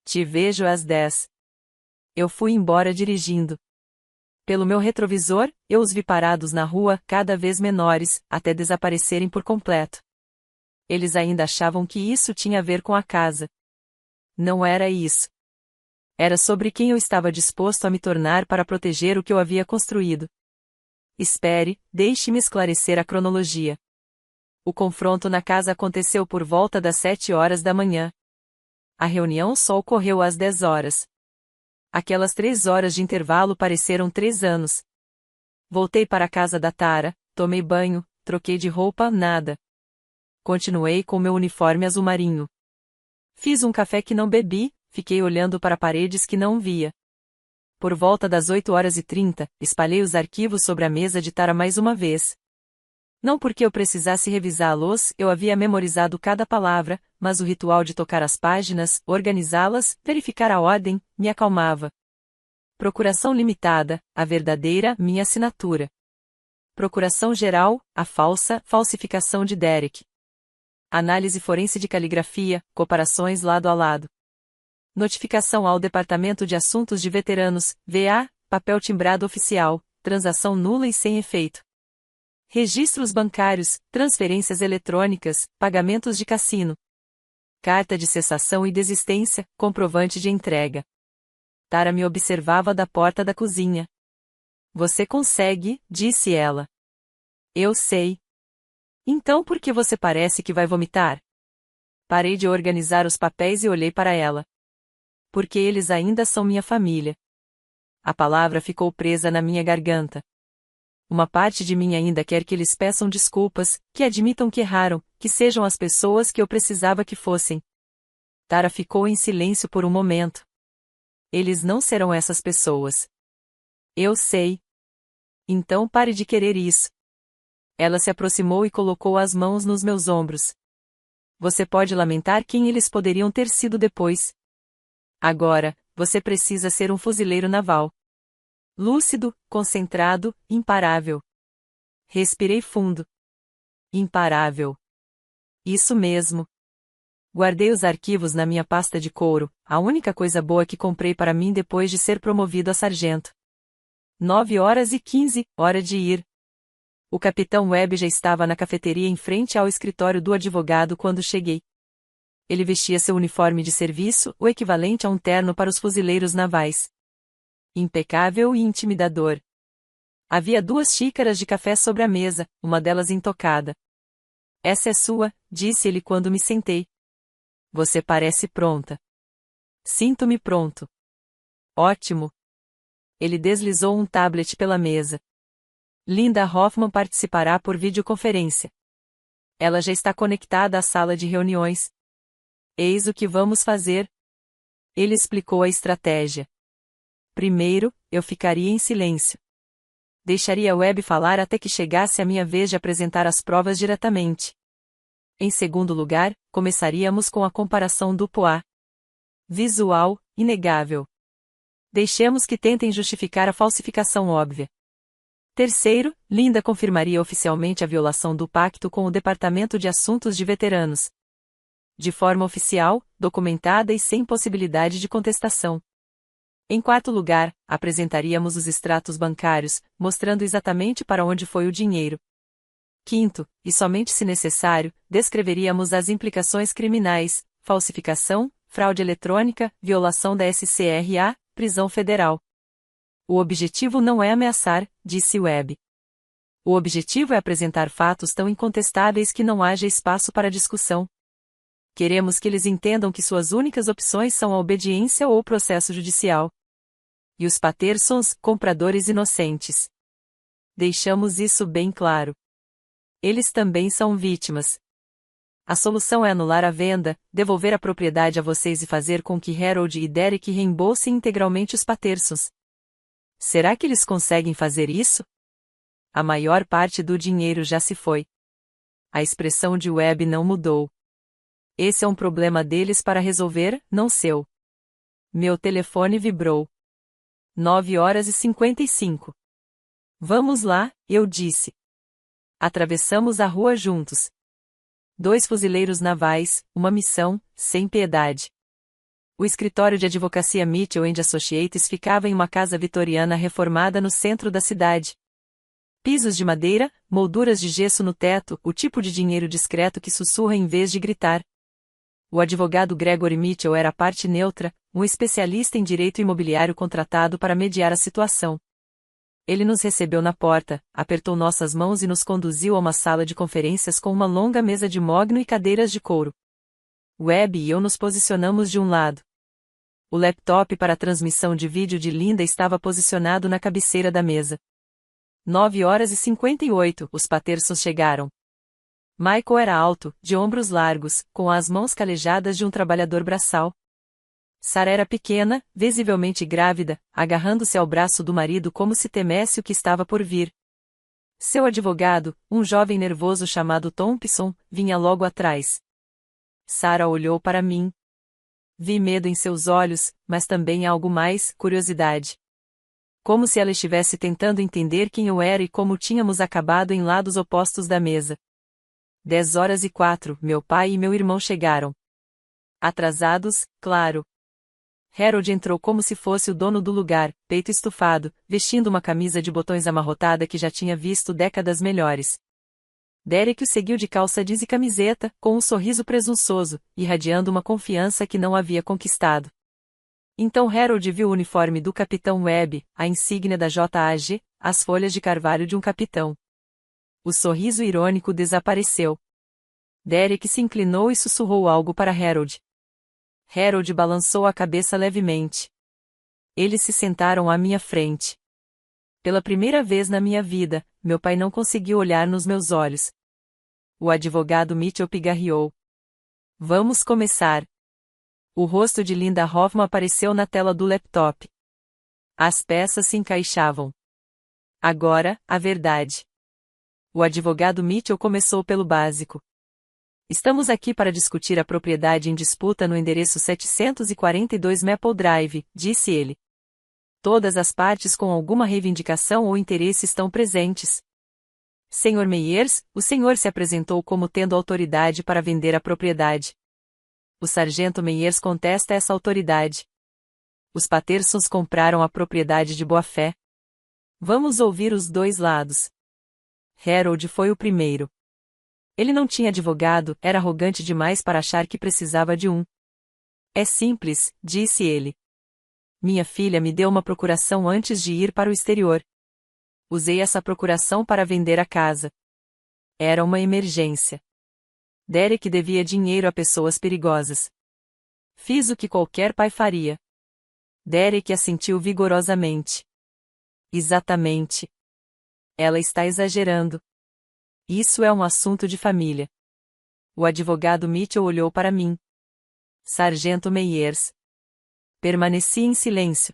Te vejo às 10. Eu fui embora dirigindo. Pelo meu retrovisor, eu os vi parados na rua, cada vez menores, até desaparecerem por completo. Eles ainda achavam que isso tinha a ver com a casa. Não era isso. Era sobre quem eu estava disposto a me tornar para proteger o que eu havia construído. Espere, deixe-me esclarecer a cronologia. O confronto na casa aconteceu por volta das 7 horas da manhã. A reunião só ocorreu às 10 horas. Aquelas 3 horas de intervalo pareceram 3 anos. Voltei para a casa da Tara, tomei banho, troquei de roupa, nada. Continuei com meu uniforme azul marinho. Fiz um café que não bebi, fiquei olhando para paredes que não via. Por volta das 8h30, espalhei os arquivos sobre a mesa de Tara mais uma vez. Não porque eu precisasse revisá-los, eu havia memorizado cada palavra, mas o ritual de tocar as páginas, organizá-las, verificar a ordem, me acalmava. Procuração limitada, a verdadeira, minha assinatura. Procuração geral, a falsa, falsificação de Derek. Análise forense de caligrafia, comparações lado a lado. Notificação ao Departamento de Assuntos de Veteranos, VA, papel timbrado oficial, transação nula e sem efeito. Registros bancários, transferências eletrônicas, pagamentos de cassino. Carta de cessação e desistência, comprovante de entrega. Tara me observava da porta da cozinha. Você consegue, disse ela. Eu sei. Então por que você parece que vai vomitar? Parei de organizar os papéis e olhei para ela. Porque eles ainda são minha família. A palavra ficou presa na minha garganta. Uma parte de mim ainda quer que eles peçam desculpas, que admitam que erraram, que sejam as pessoas que eu precisava que fossem. Tara ficou em silêncio por um momento. Eles não serão essas pessoas. Eu sei. Então pare de querer isso. Ela se aproximou e colocou as mãos nos meus ombros. Você pode lamentar quem eles poderiam ter sido depois. Agora, você precisa ser um fuzileiro naval. Lúcido, concentrado, imparável. Respirei fundo. Imparável. Isso mesmo. Guardei os arquivos na minha pasta de couro, a única coisa boa que comprei para mim depois de ser promovido a sargento. 9h15, hora de ir. O capitão Webb já estava na cafeteria em frente ao escritório do advogado quando cheguei. Ele vestia seu uniforme de serviço, o equivalente a um terno para os fuzileiros navais. Impecável e intimidador. Havia 2 xícaras de café sobre a mesa, uma delas intocada. Essa é sua, disse ele quando me sentei. Você parece pronta. Sinto-me pronto. Ótimo. Ele deslizou um tablet pela mesa. Linda Hoffman participará por videoconferência. Ela já está conectada à sala de reuniões. Eis o que vamos fazer. Ele explicou a estratégia. Primeiro, eu ficaria em silêncio. Deixaria Webb falar até que chegasse a minha vez de apresentar as provas diretamente. Em segundo lugar, começaríamos com a comparação do POA. Visual, inegável. Deixemos que tentem justificar a falsificação óbvia. Terceiro, Linda confirmaria oficialmente a violação do pacto com o Departamento de Assuntos de Veteranos. De forma oficial, documentada e sem possibilidade de contestação. Em quarto lugar, apresentaríamos os extratos bancários, mostrando exatamente para onde foi o dinheiro. Quinto, e somente se necessário, descreveríamos as implicações criminais, falsificação, fraude eletrônica, violação da SCRA, prisão federal. O objetivo não é ameaçar, disse Webb. O objetivo é apresentar fatos tão incontestáveis que não haja espaço para discussão. Queremos que eles entendam que suas únicas opções são a obediência ou o processo judicial. E os Pattersons, compradores inocentes. Deixamos isso bem claro. Eles também são vítimas. A solução é anular a venda, devolver a propriedade a vocês e fazer com que Harold e Derek reembolsem integralmente os Pattersons. Será que eles conseguem fazer isso? A maior parte do dinheiro já se foi. A expressão de Webb não mudou. Esse é um problema deles para resolver, não seu. Meu telefone vibrou. 9h55. Vamos lá, eu disse. Atravessamos a rua juntos. 2 fuzileiros navais, uma missão, sem piedade. O escritório de advocacia Mitchell & Associates ficava em uma casa vitoriana reformada no centro da cidade. Pisos de madeira, molduras de gesso no teto, o tipo de dinheiro discreto que sussurra em vez de gritar. O advogado Gregory Mitchell era a parte neutra, um especialista em direito imobiliário contratado para mediar a situação. Ele nos recebeu na porta, apertou nossas mãos e nos conduziu a uma sala de conferências com uma longa mesa de mogno e cadeiras de couro. Webb e eu nos posicionamos de um lado. O laptop para a transmissão de vídeo de Linda estava posicionado na cabeceira da mesa. 9h58, os Pattersons chegaram. Michael era alto, de ombros largos, com as mãos calejadas de um trabalhador braçal. Sarah era pequena, visivelmente grávida, agarrando-se ao braço do marido como se temesse o que estava por vir. Seu advogado, um jovem nervoso chamado Thompson, vinha logo atrás. Sarah olhou para mim. Vi medo em seus olhos, mas também algo mais, curiosidade. Como se ela estivesse tentando entender quem eu era e como tínhamos acabado em lados opostos da mesa. 10h04, meu pai e meu irmão chegaram. Atrasados, claro. Harold entrou como se fosse o dono do lugar, peito estufado, vestindo uma camisa de botões amarrotada que já tinha visto décadas melhores. Derek o seguiu de calça jeans e camiseta, com um sorriso presunçoso, irradiando uma confiança que não havia conquistado. Então Harold viu o uniforme do Capitão Webb, a insígnia da JAG, as folhas de carvalho de um capitão. O sorriso irônico desapareceu. Derek se inclinou e sussurrou algo para Harold. Harold balançou a cabeça levemente. Eles se sentaram à minha frente. Pela primeira vez na minha vida, meu pai não conseguiu olhar nos meus olhos. O advogado Mitchell pigarreou. Vamos começar. O rosto de Linda Hoffman apareceu na tela do laptop. As peças se encaixavam. Agora, a verdade. O advogado Mitchell começou pelo básico. Estamos aqui para discutir a propriedade em disputa no endereço 742 Maple Drive, disse ele. Todas as partes com alguma reivindicação ou interesse estão presentes. Sr. Meyers, o senhor se apresentou como tendo autoridade para vender a propriedade. O sargento Meyers contesta essa autoridade. Os Pattersons compraram a propriedade de boa-fé. Vamos ouvir os dois lados. Harold foi o primeiro. Ele não tinha advogado, era arrogante demais para achar que precisava de um. É simples, disse ele. Minha filha me deu uma procuração antes de ir para o exterior. Usei essa procuração para vender a casa. Era uma emergência. Derek devia dinheiro a pessoas perigosas. Fiz o que qualquer pai faria. Derek assentiu vigorosamente. Exatamente. Ela está exagerando. Isso é um assunto de família. O advogado Mitchell olhou para mim. Sargento Meyers. Permaneci em silêncio.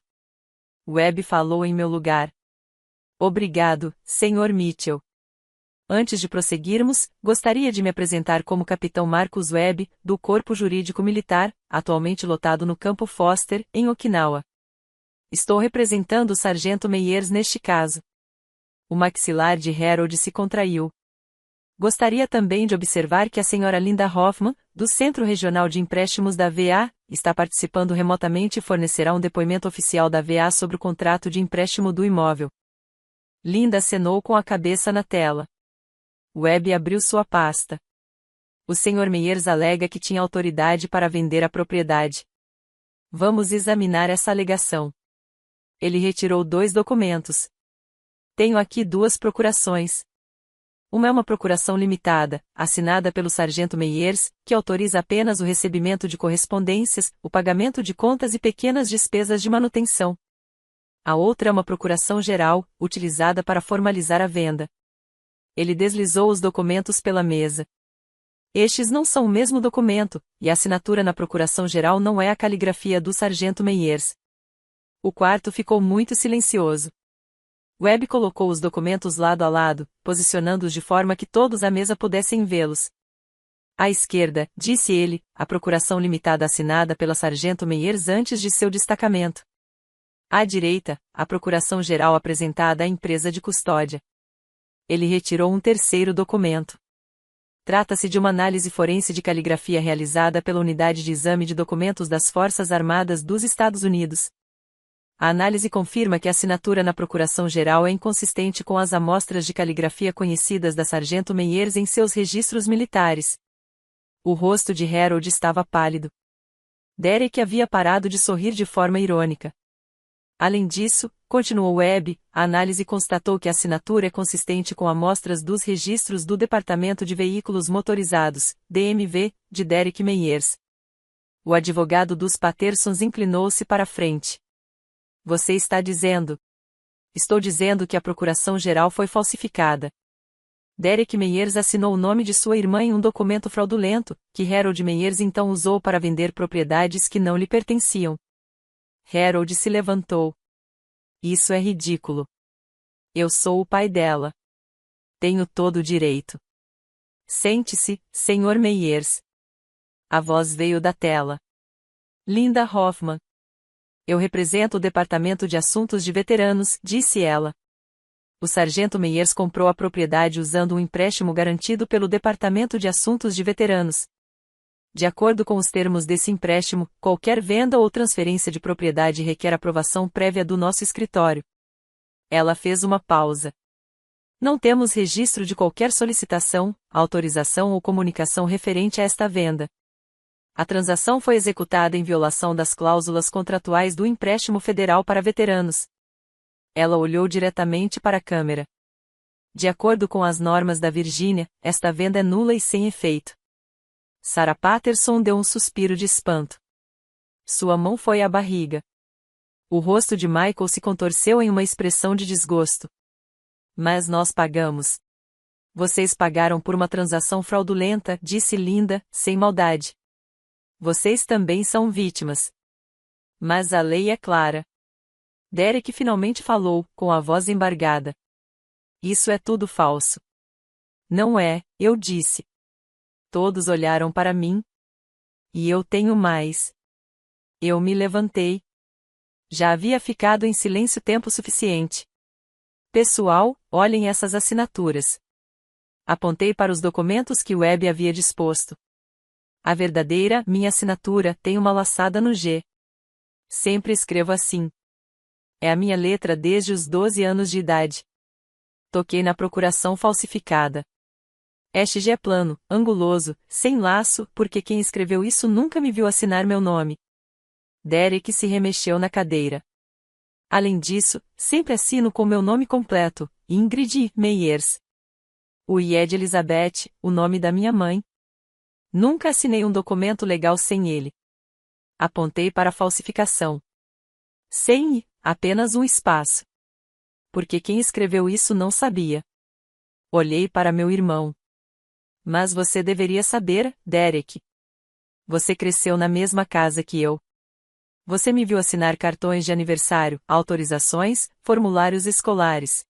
Webb falou em meu lugar. Obrigado, Sr. Mitchell. Antes de prosseguirmos, gostaria de me apresentar como Capitão Marcus Webb, do Corpo Jurídico Militar, atualmente lotado no Campo Foster, em Okinawa. Estou representando o Sargento Meyers neste caso. O maxilar de Harold se contraiu. Gostaria também de observar que a Sra. Linda Hoffman, do Centro Regional de Empréstimos da VA, está participando remotamente e fornecerá um depoimento oficial da VA sobre o contrato de empréstimo do imóvel. Linda acenou com a cabeça na tela. Webb abriu sua pasta. O Sr. Meyers alega que tinha autoridade para vender a propriedade. Vamos examinar essa alegação. Ele retirou 2 documentos. Tenho aqui 2 procurações. Uma é uma procuração limitada, assinada pelo Sargento Meyers, que autoriza apenas o recebimento de correspondências, o pagamento de contas e pequenas despesas de manutenção. A outra é uma procuração geral, utilizada para formalizar a venda. Ele deslizou os documentos pela mesa. Estes não são o mesmo documento, e a assinatura na procuração geral não é a caligrafia do Sargento Meyers. O quarto ficou muito silencioso. Webb colocou os documentos lado a lado, posicionando-os de forma que todos à mesa pudessem vê-los. À esquerda, disse ele, a procuração limitada assinada pela Sargento Meyers antes de seu destacamento. À direita, a procuração geral apresentada à empresa de custódia. Ele retirou um terceiro documento. Trata-se de uma análise forense de caligrafia realizada pela Unidade de Exame de Documentos das Forças Armadas dos Estados Unidos. A análise confirma que a assinatura na procuração geral é inconsistente com as amostras de caligrafia conhecidas da Sargento Meyers em seus registros militares. O rosto de Harold estava pálido. Derek havia parado de sorrir de forma irônica. Além disso, continuou Webb, a análise constatou que a assinatura é consistente com amostras dos registros do Departamento de Veículos Motorizados, DMV, de Derek Meyers. O advogado dos Pattersons inclinou-se para a frente. Você está dizendo? Estou dizendo que a procuração geral foi falsificada. Derek Meyers assinou o nome de sua irmã em um documento fraudulento, que Harold Meyers então usou para vender propriedades que não lhe pertenciam. Harold se levantou. Isso é ridículo. Eu sou o pai dela. Tenho todo o direito. Sente-se, Sr. Meyers. A voz veio da tela. Linda Hoffman. Eu represento o Departamento de Assuntos de Veteranos, disse ela. O Sargento Meyers comprou a propriedade usando um empréstimo garantido pelo Departamento de Assuntos de Veteranos. De acordo com os termos desse empréstimo, qualquer venda ou transferência de propriedade requer aprovação prévia do nosso escritório. Ela fez uma pausa. Não temos registro de qualquer solicitação, autorização ou comunicação referente a esta venda. A transação foi executada em violação das cláusulas contratuais do empréstimo federal para veteranos. Ela olhou diretamente para a câmera. De acordo com as normas da Virgínia, esta venda é nula e sem efeito. Sarah Patterson deu um suspiro de espanto. Sua mão foi à barriga. O rosto de Michael se contorceu em uma expressão de desgosto. Mas nós pagamos. Vocês pagaram por uma transação fraudulenta, disse Linda, sem maldade. Vocês também são vítimas. Mas a lei é clara. Derek finalmente falou, com a voz embargada. Isso é tudo falso. Não é, eu disse. Todos olharam para mim. E eu tenho mais. Eu me levantei. Já havia ficado em silêncio tempo suficiente. Pessoal, olhem essas assinaturas. Apontei para os documentos que Webb havia disposto. A verdadeira, minha assinatura, tem uma laçada no G. Sempre escrevo assim. É a minha letra desde os 12 anos de idade. Toquei na procuração falsificada. SG é plano, anguloso, sem laço, porque quem escreveu isso nunca me viu assinar meu nome. Derek se remexeu na cadeira. Além disso, sempre assino com meu nome completo, Ingrid Meyers. O I é de Elizabeth, o nome da minha mãe. Nunca assinei um documento legal sem ele. Apontei para a falsificação. Sem I, apenas um espaço. Porque quem escreveu isso não sabia. Olhei para meu irmão. Mas você deveria saber, Derek. Você cresceu na mesma casa que eu. Você me viu assinar cartões de aniversário, autorizações, formulários escolares.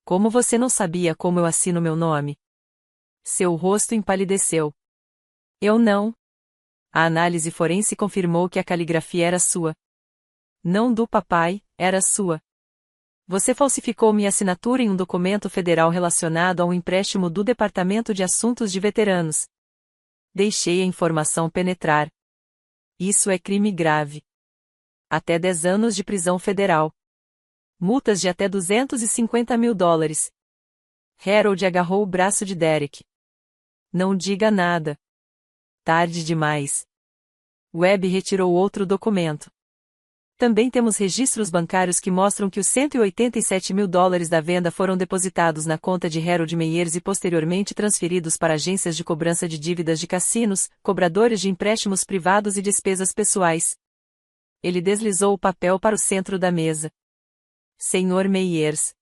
Como você não sabia como eu assino meu nome? Seu rosto empalideceu. Eu não. A análise forense confirmou que a caligrafia era sua. Não do papai, era sua. Você falsificou minha assinatura em um documento federal relacionado a um empréstimo do Departamento de Assuntos de Veteranos. Deixei a informação penetrar. Isso é crime grave. Até 10 anos de prisão federal. Multas de até $250.000. Harold agarrou o braço de Derek. Não diga nada. Tarde demais. Webb retirou outro documento. Também temos registros bancários que mostram que os $187.000 da venda foram depositados na conta de Harold Meyers e posteriormente transferidos para agências de cobrança de dívidas de cassinos, cobradores de empréstimos privados e despesas pessoais. Ele deslizou o papel para o centro da mesa. Senhor Meyers.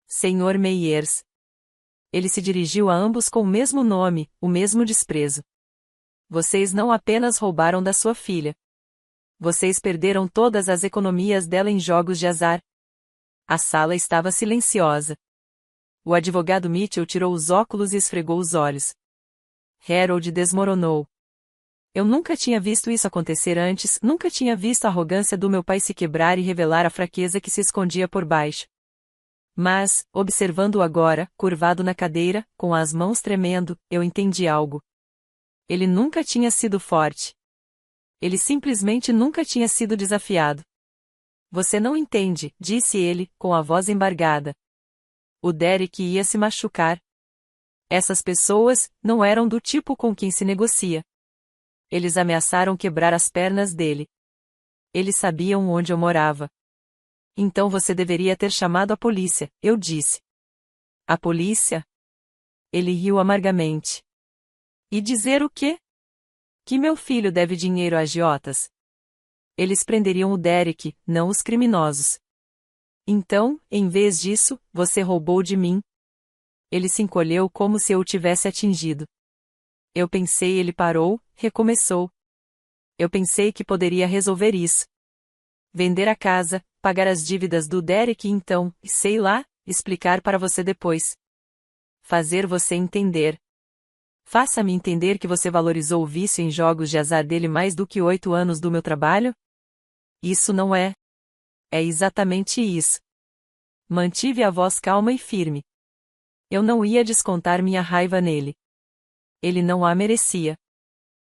Senhor Meyers. Ele se dirigiu a ambos com o mesmo nome, o mesmo desprezo. Vocês não apenas roubaram da sua filha. Vocês perderam todas as economias dela em jogos de azar. A sala estava silenciosa. O advogado Mitchell tirou os óculos e esfregou os olhos. Harold desmoronou. Eu nunca tinha visto isso acontecer antes, nunca tinha visto a arrogância do meu pai se quebrar e revelar a fraqueza que se escondia por baixo. Mas, observando-o agora, curvado na cadeira, com as mãos tremendo, eu entendi algo. Ele nunca tinha sido forte. Ele simplesmente nunca tinha sido desafiado. Você não entende, disse ele, com a voz embargada. O Derek ia se machucar. Essas pessoas não eram do tipo com quem se negocia. Eles ameaçaram quebrar as pernas dele. Eles sabiam onde eu morava. Então você deveria ter chamado a polícia, eu disse. A polícia? Ele riu amargamente. E dizer o quê? Que meu filho deve dinheiro a agiotas? Eles prenderiam o Derek, não os criminosos. Então, em vez disso, você roubou de mim. Ele se encolheu como se eu o tivesse atingido. Eu pensei, ele parou, recomeçou. Eu pensei que poderia resolver isso. Vender a casa, pagar as dívidas do Derek e então, sei lá, explicar para você depois. Fazer você entender. Faça-me entender que você valorizou o vício em jogos de azar dele mais do que 8 anos do meu trabalho? Isso não é. É exatamente isso. Mantive a voz calma e firme. Eu não ia descontar minha raiva nele. Ele não a merecia.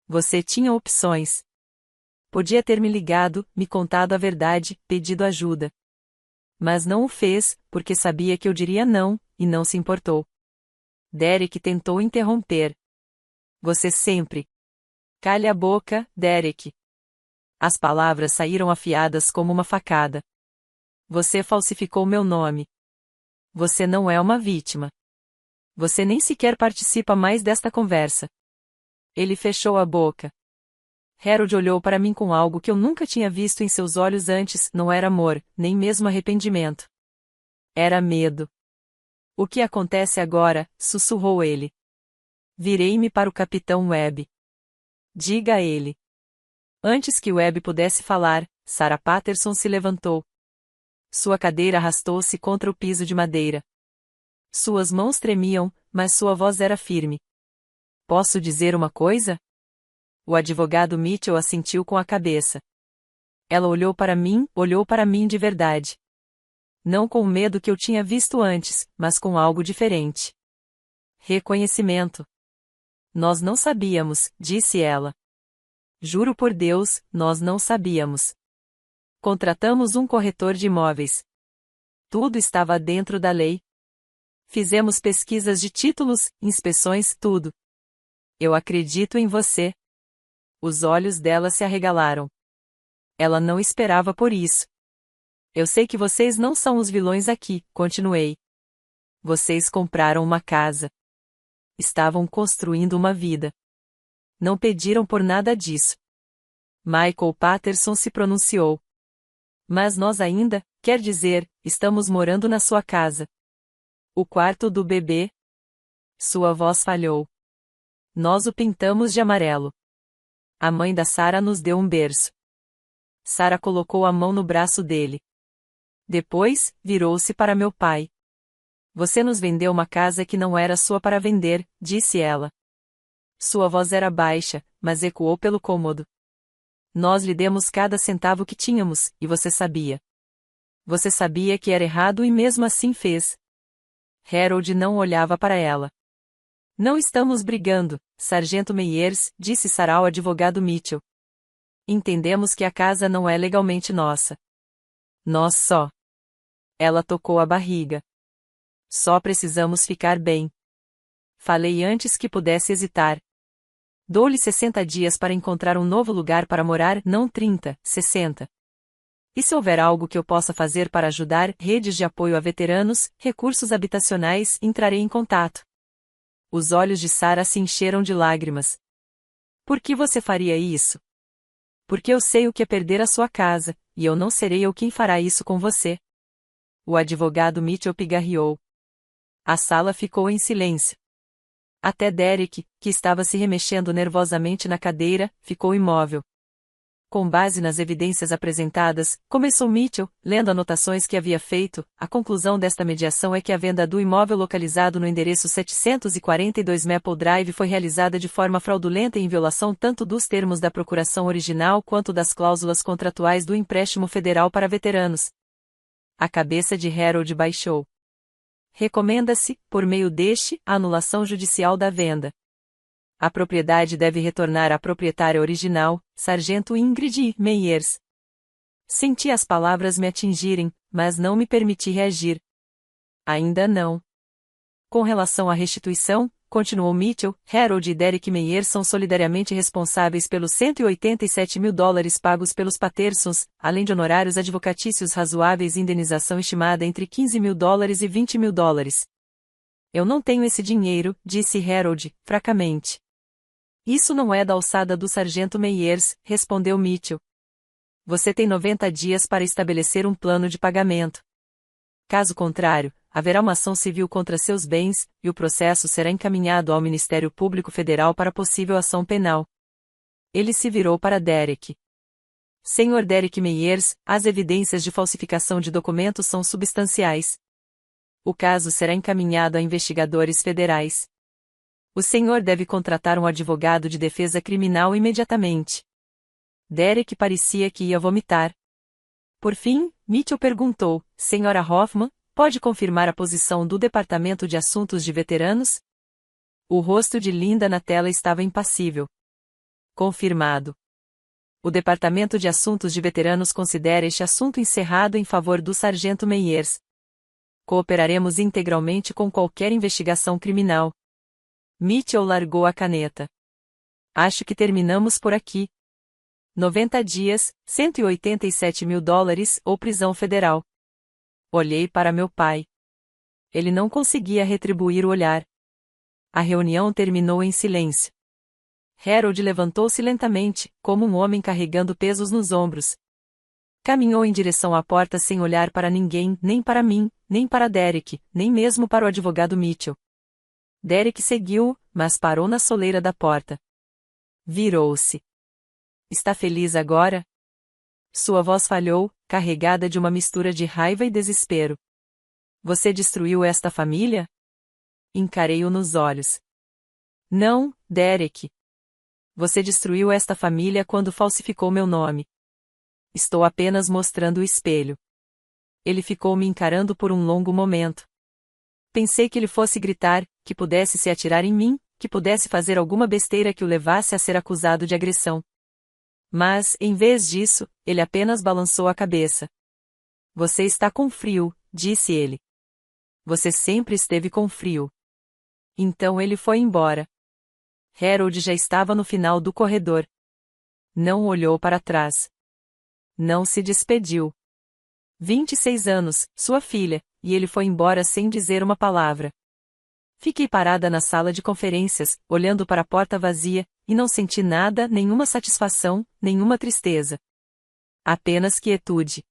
Você tinha opções. Podia ter me ligado, me contado a verdade, pedido ajuda. Mas não o fez, porque sabia que eu diria não, e não se importou. Derek tentou interromper. Você sempre. Calhe a boca, Derek. As palavras saíram afiadas como uma facada. Você falsificou meu nome. Você não é uma vítima. Você nem sequer participa mais desta conversa. Ele fechou a boca. Harold olhou para mim com algo que eu nunca tinha visto em seus olhos antes, não era amor, nem mesmo arrependimento. Era medo. O que acontece agora? Sussurrou ele. Virei-me para o capitão Webb. Diga a ele. Antes que Webb pudesse falar, Sarah Patterson se levantou. Sua cadeira arrastou-se contra o piso de madeira. Suas mãos tremiam, mas sua voz era firme. Posso dizer uma coisa? O advogado Mitchell assentiu com a cabeça. Ela olhou para mim de verdade. Não com o medo que eu tinha visto antes, mas com algo diferente. Reconhecimento. Nós não sabíamos, disse ela. Juro por Deus, nós não sabíamos. Contratamos um corretor de imóveis. Tudo estava dentro da lei. Fizemos pesquisas de títulos, inspeções, tudo. Eu acredito em você. Os olhos dela se arregalaram. Ela não esperava por isso. Eu sei que vocês não são os vilões aqui, continuei. Vocês compraram uma casa. Estavam construindo uma vida. Não pediram por nada disso. Michael Patterson se pronunciou. Mas nós ainda, quer dizer, estamos morando na sua casa. O quarto do bebê? Sua voz falhou. Nós o pintamos de amarelo. A mãe da Sarah nos deu um berço. Sarah colocou a mão no braço dele. Depois, virou-se para meu pai. Você nos vendeu uma casa que não era sua para vender, disse ela. Sua voz era baixa, mas ecoou pelo cômodo. Nós lhe demos cada centavo que tínhamos, e você sabia. Você sabia que era errado e mesmo assim fez. Harold não olhava para ela. Não estamos brigando, Sargento Meyers, disse Sarah ao advogado Mitchell. Entendemos que a casa não é legalmente nossa. Nós só. Ela tocou a barriga. Só precisamos ficar bem. Falei antes que pudesse hesitar. Dou-lhe 60 dias para encontrar um novo lugar para morar, não 30, 60. E se houver algo que eu possa fazer para ajudar, redes de apoio a veteranos, recursos habitacionais, entrarei em contato. Os olhos de Sarah se encheram de lágrimas. Por que você faria isso? Porque eu sei o que é perder a sua casa, e eu não serei eu quem fará isso com você. O advogado Mitchell pigarreou. A sala ficou em silêncio. Até Derek, que estava se remexendo nervosamente na cadeira, ficou imóvel. Com base nas evidências apresentadas, começou Mitchell, lendo anotações que havia feito, a conclusão desta mediação é que a venda do imóvel localizado no endereço 742 Maple Drive foi realizada de forma fraudulenta e em violação tanto dos termos da procuração original quanto das cláusulas contratuais do empréstimo federal para veteranos. A cabeça de Harold baixou. Recomenda-se, por meio deste, a anulação judicial da venda. A propriedade deve retornar à proprietária original, Sargento Ingrid Meyers. Senti as palavras me atingirem, mas não me permiti reagir. Ainda não. Com relação à restituição, continuou Mitchell, Harold e Derek Meyers são solidariamente responsáveis pelos $187.000 pagos pelos Pattersons, além de honorários advocatícios razoáveis e indenização estimada entre $15.000 e $20.000. Eu não tenho esse dinheiro, disse Harold, fracamente. Isso não é da alçada do sargento Meyers, respondeu Mitchell. Você tem 90 dias para estabelecer um plano de pagamento. Caso contrário, haverá uma ação civil contra seus bens, e o processo será encaminhado ao Ministério Público Federal para possível ação penal. Ele se virou para Derek. Senhor Derek Meyers, as evidências de falsificação de documentos são substanciais. O caso será encaminhado a investigadores federais. O senhor deve contratar um advogado de defesa criminal imediatamente. Derek parecia que ia vomitar. Por fim, Mitchell perguntou, Senhora Hoffman, pode confirmar a posição do Departamento de Assuntos de Veteranos? O rosto de Linda na tela estava impassível. Confirmado. O Departamento de Assuntos de Veteranos considera este assunto encerrado em favor do Sargento Meyers. Cooperaremos integralmente com qualquer investigação criminal. Mitchell largou a caneta. Acho que terminamos por aqui. 90 dias, $187.000 ou prisão federal. Olhei para meu pai. Ele não conseguia retribuir o olhar. A reunião terminou em silêncio. Harold levantou-se lentamente, como um homem carregando pesos nos ombros. Caminhou em direção à porta sem olhar para ninguém, nem para mim, nem para Derek, nem mesmo para o advogado Mitchell. Derek seguiu, mas parou na soleira da porta. Virou-se. Está feliz agora? Sua voz falhou, carregada de uma mistura de raiva e desespero. Você destruiu esta família? Encarei-o nos olhos. Não, Derek. Você destruiu esta família quando falsificou meu nome. Estou apenas mostrando o espelho. Ele ficou me encarando por um longo momento. Pensei que ele fosse gritar, que pudesse se atirar em mim, que pudesse fazer alguma besteira que o levasse a ser acusado de agressão. Mas, em vez disso, ele apenas balançou a cabeça. Você está com frio, disse ele. Você sempre esteve com frio. Então ele foi embora. Harold já estava no final do corredor. Não olhou para trás. Não se despediu. 26 anos, sua filha, e ele foi embora sem dizer uma palavra. Fiquei parada na sala de conferências, olhando para a porta vazia, e não senti nada, nenhuma satisfação, nenhuma tristeza. Apenas quietude.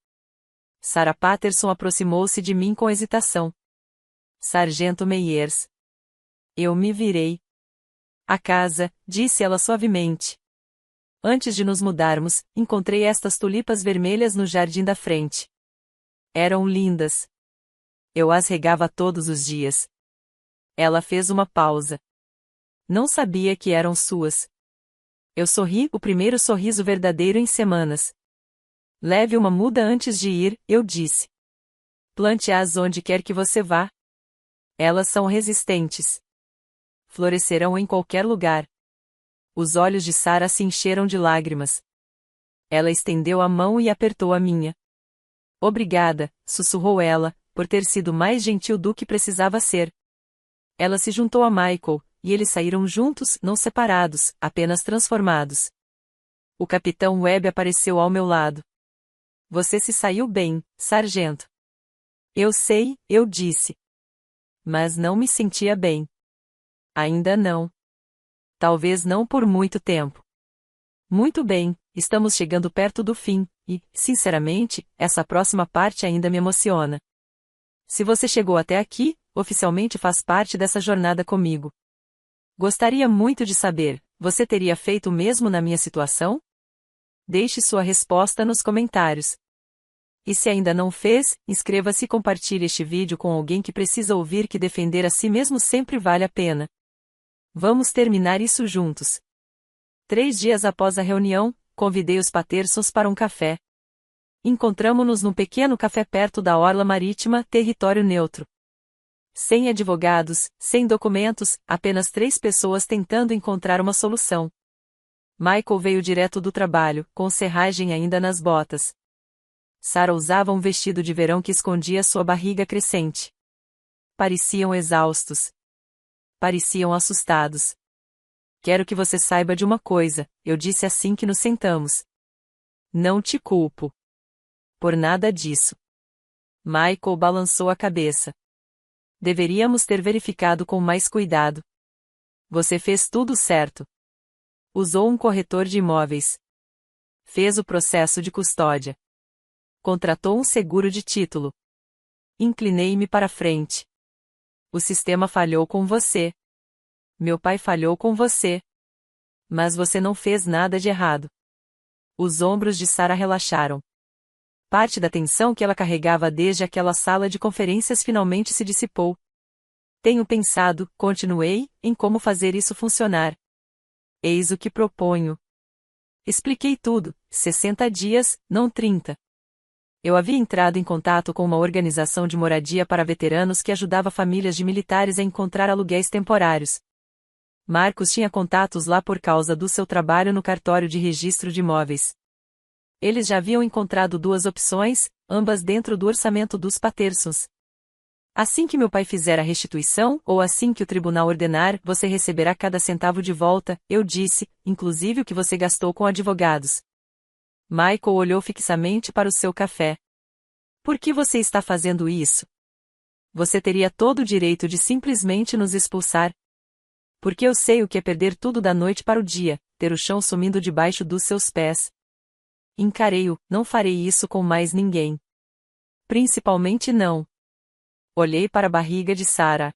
Sarah Patterson aproximou-se de mim com hesitação. Sargento Meyers. Eu me virei. A casa, disse ela suavemente. Antes de nos mudarmos, encontrei estas tulipas vermelhas no jardim da frente. Eram lindas. Eu as regava todos os dias. Ela fez uma pausa. Não sabia que eram suas. Eu sorri, o primeiro sorriso verdadeiro em semanas. Leve uma muda antes de ir, eu disse. Plante-as onde quer que você vá. Elas são resistentes. Florescerão em qualquer lugar. Os olhos de Sarah se encheram de lágrimas. Ela estendeu a mão e apertou a minha. Obrigada, sussurrou ela, por ter sido mais gentil do que precisava ser. Ela se juntou a Michael, e eles saíram juntos, não separados, apenas transformados. O capitão Webb apareceu ao meu lado. Você se saiu bem, sargento. Eu sei, eu disse. Mas não me sentia bem. Ainda não. Talvez não por muito tempo. Muito bem, estamos chegando perto do fim, e, sinceramente, essa próxima parte ainda me emociona. Se você chegou até aqui, oficialmente faz parte dessa jornada comigo. Gostaria muito de saber, você teria feito o mesmo na minha situação? Deixe sua resposta nos comentários. E se ainda não fez, inscreva-se e compartilhe este vídeo com alguém que precisa ouvir que defender a si mesmo sempre vale a pena. Vamos terminar isso juntos. 3 dias após a reunião, convidei os Pattersons para um café. Encontramo-nos num pequeno café perto da orla marítima, território neutro. Sem advogados, sem documentos, apenas 3 pessoas tentando encontrar uma solução. Michael veio direto do trabalho, com serragem ainda nas botas. Sarah usava um vestido de verão que escondia sua barriga crescente. Pareciam exaustos. Pareciam assustados. Quero que você saiba de uma coisa, eu disse assim que nos sentamos. Não te culpo. Por nada disso. Michael balançou a cabeça. Deveríamos ter verificado com mais cuidado. Você fez tudo certo. Usou um corretor de imóveis. Fez o processo de custódia. Contratou um seguro de título. Inclinei-me para frente. O sistema falhou com você. Meu pai falhou com você. Mas você não fez nada de errado. Os ombros de Sarah relaxaram. Parte da tensão que ela carregava desde aquela sala de conferências finalmente se dissipou. Tenho pensado, continuei, em como fazer isso funcionar. Eis o que proponho. Expliquei tudo, 60 dias, não 30. Eu havia entrado em contato com uma organização de moradia para veteranos que ajudava famílias de militares a encontrar aluguéis temporários. Marcos tinha contatos lá por causa do seu trabalho no cartório de registro de imóveis. Eles já haviam encontrado 2 opções, ambas dentro do orçamento dos Pattersons. Assim que meu pai fizer a restituição, ou assim que o tribunal ordenar, você receberá cada centavo de volta, eu disse, inclusive o que você gastou com advogados. Michael olhou fixamente para o seu café. Por que você está fazendo isso? Você teria todo o direito de simplesmente nos expulsar. Porque eu sei o que é perder tudo da noite para o dia, ter o chão sumindo debaixo dos seus pés. Encarei-o, não farei isso com mais ninguém. Principalmente não. Olhei para a barriga de Sarah.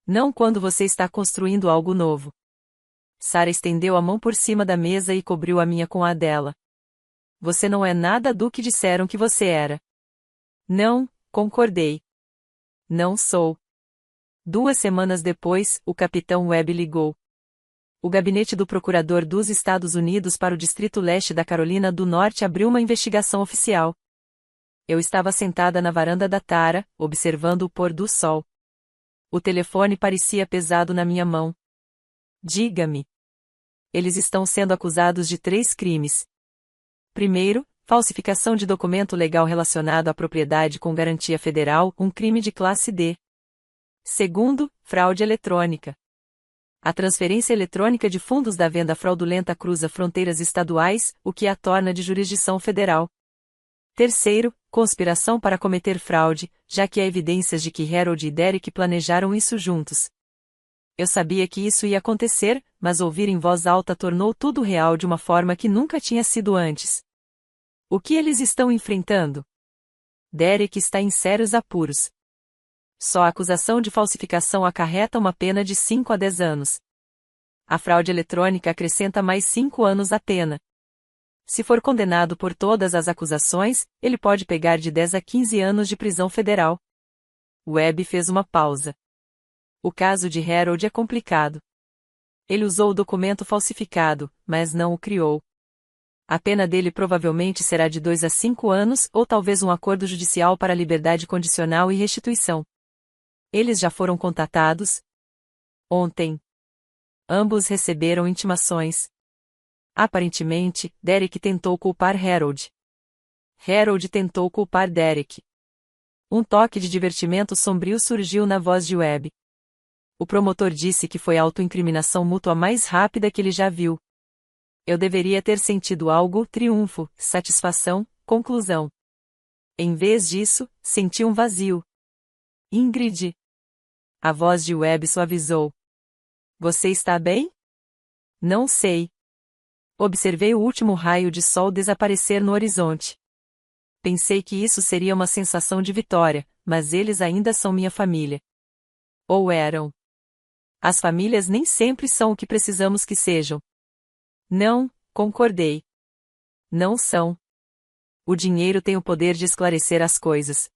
Não quando você está construindo algo novo. Sarah estendeu a mão por cima da mesa e cobriu a minha com a dela. Você não é nada do que disseram que você era. Não, concordei. Não sou. 2 semanas depois, o capitão Webb ligou. O gabinete do procurador dos Estados Unidos para o Distrito Leste da Carolina do Norte abriu uma investigação oficial. Eu estava sentada na varanda da Tara, observando o pôr do sol. O telefone parecia pesado na minha mão. Diga-me. Eles estão sendo acusados de 3 crimes. Primeiro, falsificação de documento legal relacionado à propriedade com garantia federal, um crime de classe D. Segundo, fraude eletrônica. A transferência eletrônica de fundos da venda fraudulenta cruza fronteiras estaduais, o que a torna de jurisdição federal. Terceiro, conspiração para cometer fraude, já que há evidências de que Harold e Derek planejaram isso juntos. Eu sabia que isso ia acontecer, mas ouvir em voz alta tornou tudo real de uma forma que nunca tinha sido antes. O que eles estão enfrentando? Derek está em sérios apuros. Só a acusação de falsificação acarreta uma pena de 5 a 10 anos. A fraude eletrônica acrescenta mais 5 anos à pena. Se for condenado por todas as acusações, ele pode pegar de 10 a 15 anos de prisão federal. Webb fez uma pausa. O caso de Harold é complicado. Ele usou o documento falsificado, mas não o criou. A pena dele provavelmente será de 2 a 5 anos, ou talvez um acordo judicial para liberdade condicional e restituição. Eles já foram contatados? Ontem. Ambos receberam intimações. Aparentemente, Derek tentou culpar Harold. Harold tentou culpar Derek. Um toque de divertimento sombrio surgiu na voz de Webb. O promotor disse que foi a autoincriminação mútua mais rápida que ele já viu. Eu deveria ter sentido algo, triunfo, satisfação, conclusão. Em vez disso, senti um vazio. Ingrid. A voz de Webb suavizou. Você está bem? Não sei. Observei o último raio de sol desaparecer no horizonte. Pensei que isso seria uma sensação de vitória, mas eles ainda são minha família. Ou eram. As famílias nem sempre são o que precisamos que sejam. Não, concordei. Não são. O dinheiro tem o poder de esclarecer as coisas.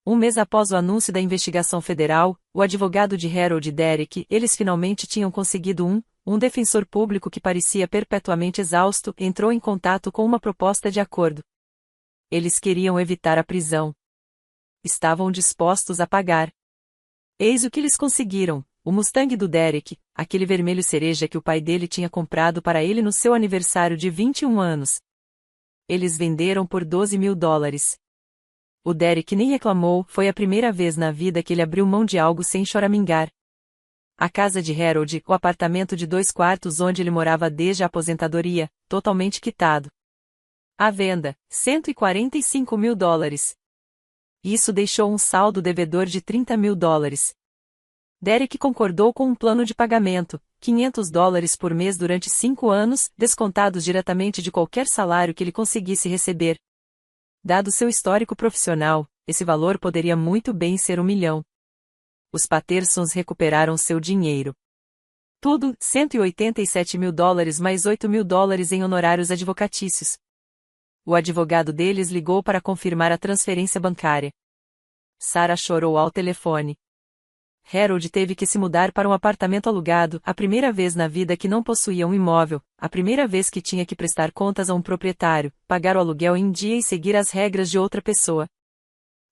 1 mês após o anúncio da investigação federal, o advogado de Harold e Derek, eles finalmente tinham conseguido um defensor público que parecia perpetuamente exausto, entrou em contato com uma proposta de acordo. Eles queriam evitar a prisão. Estavam dispostos a pagar. Eis o que eles conseguiram: o Mustang do Derek, aquele vermelho cereja que o pai dele tinha comprado para ele no seu aniversário de 21 anos. Eles venderam por $12.000. O Derek nem reclamou, foi a primeira vez na vida que ele abriu mão de algo sem choramingar. A casa de Harold, o apartamento de 2 quartos onde ele morava desde a aposentadoria, totalmente quitado. À venda, $145.000. Isso deixou um saldo devedor de $30.000. Derek concordou com um plano de pagamento, $500 por mês durante 5 anos, descontados diretamente de qualquer salário que ele conseguisse receber. Dado seu histórico profissional, esse valor poderia muito bem ser $1 milhão. Os Pattersons recuperaram seu dinheiro. Tudo, $187.000 mais $8.000 em honorários advocatícios. O advogado deles ligou para confirmar a transferência bancária. Sarah chorou ao telefone. Harold teve que se mudar para um apartamento alugado, a primeira vez na vida que não possuía um imóvel, a primeira vez que tinha que prestar contas a um proprietário, pagar o aluguel em dia e seguir as regras de outra pessoa.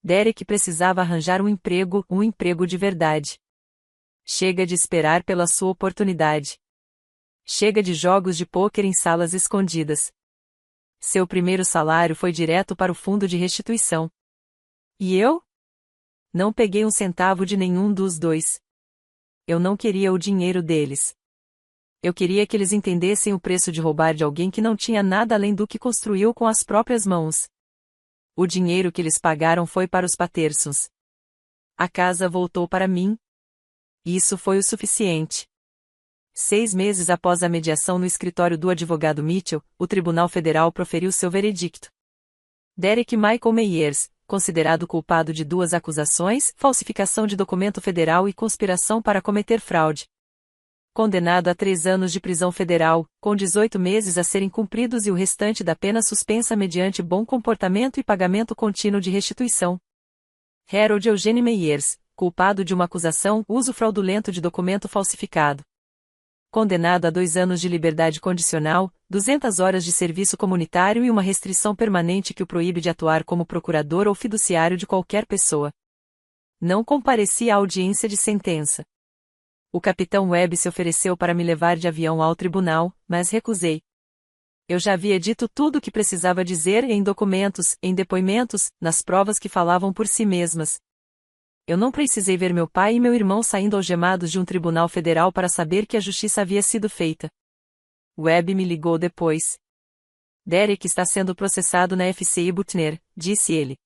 Derek precisava arranjar um emprego de verdade. Chega de esperar pela sua oportunidade. Chega de jogos de pôquer em salas escondidas. Seu primeiro salário foi direto para o fundo de restituição. E eu? Não peguei um centavo de nenhum dos dois. Eu não queria o dinheiro deles. Eu queria que eles entendessem o preço de roubar de alguém que não tinha nada além do que construiu com as próprias mãos. O dinheiro que eles pagaram foi para os Pattersons. A casa voltou para mim. Isso foi o suficiente. 6 meses após a mediação no escritório do advogado Mitchell, o Tribunal Federal proferiu seu veredicto. Derek Michael Meyers, considerado culpado de 2 acusações, falsificação de documento federal e conspiração para cometer fraude. Condenado a 3 anos de prisão federal, com 18 meses a serem cumpridos e o restante da pena suspensa mediante bom comportamento e pagamento contínuo de restituição. Harold Eugene Meyers, culpado de uma acusação, uso fraudulento de documento falsificado. Condenado a 2 anos de liberdade condicional, 200 horas de serviço comunitário e uma restrição permanente que o proíbe de atuar como procurador ou fiduciário de qualquer pessoa. Não compareci à audiência de sentença. O capitão Webb se ofereceu para me levar de avião ao tribunal, mas recusei. Eu já havia dito tudo o que precisava dizer em documentos, em depoimentos, nas provas que falavam por si mesmas. Eu não precisei ver meu pai e meu irmão saindo algemados de um tribunal federal para saber que a justiça havia sido feita. Webb me ligou depois. Derek está sendo processado na FCI Butner, disse ele.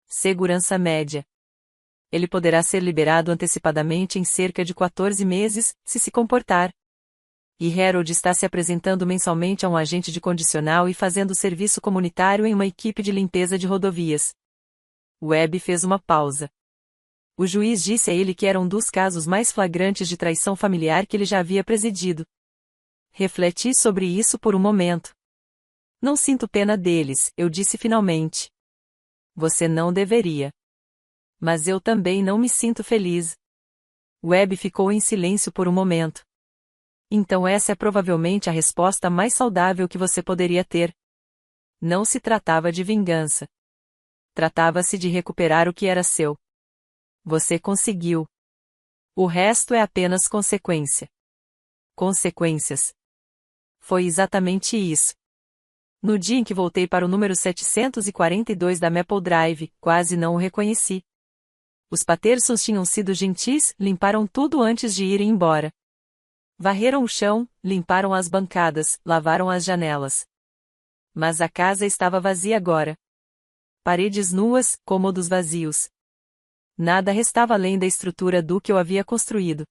Segurança média. Ele poderá ser liberado antecipadamente em cerca de 14 meses, se comportar. E Harold está se apresentando mensalmente a um agente de condicional e fazendo serviço comunitário em uma equipe de limpeza de rodovias. Webb fez uma pausa. O juiz disse a ele que era um dos casos mais flagrantes de traição familiar que ele já havia presidido. Refleti sobre isso por um momento. Não sinto pena deles, eu disse finalmente. Você não deveria. Mas eu também não me sinto feliz. Webb ficou em silêncio por um momento. Então essa é provavelmente a resposta mais saudável que você poderia ter. Não se tratava de vingança. Tratava-se de recuperar o que era seu. Você conseguiu. O resto é apenas consequência. Consequências. Foi exatamente isso. No dia em que voltei para o número 742 da Maple Drive, quase não o reconheci. Os Pattersons tinham sido gentis, limparam tudo antes de irem embora. Varreram o chão, limparam as bancadas, lavaram as janelas. Mas a casa estava vazia agora. Paredes nuas, cômodos vazios. Nada restava além da estrutura do que eu havia construído.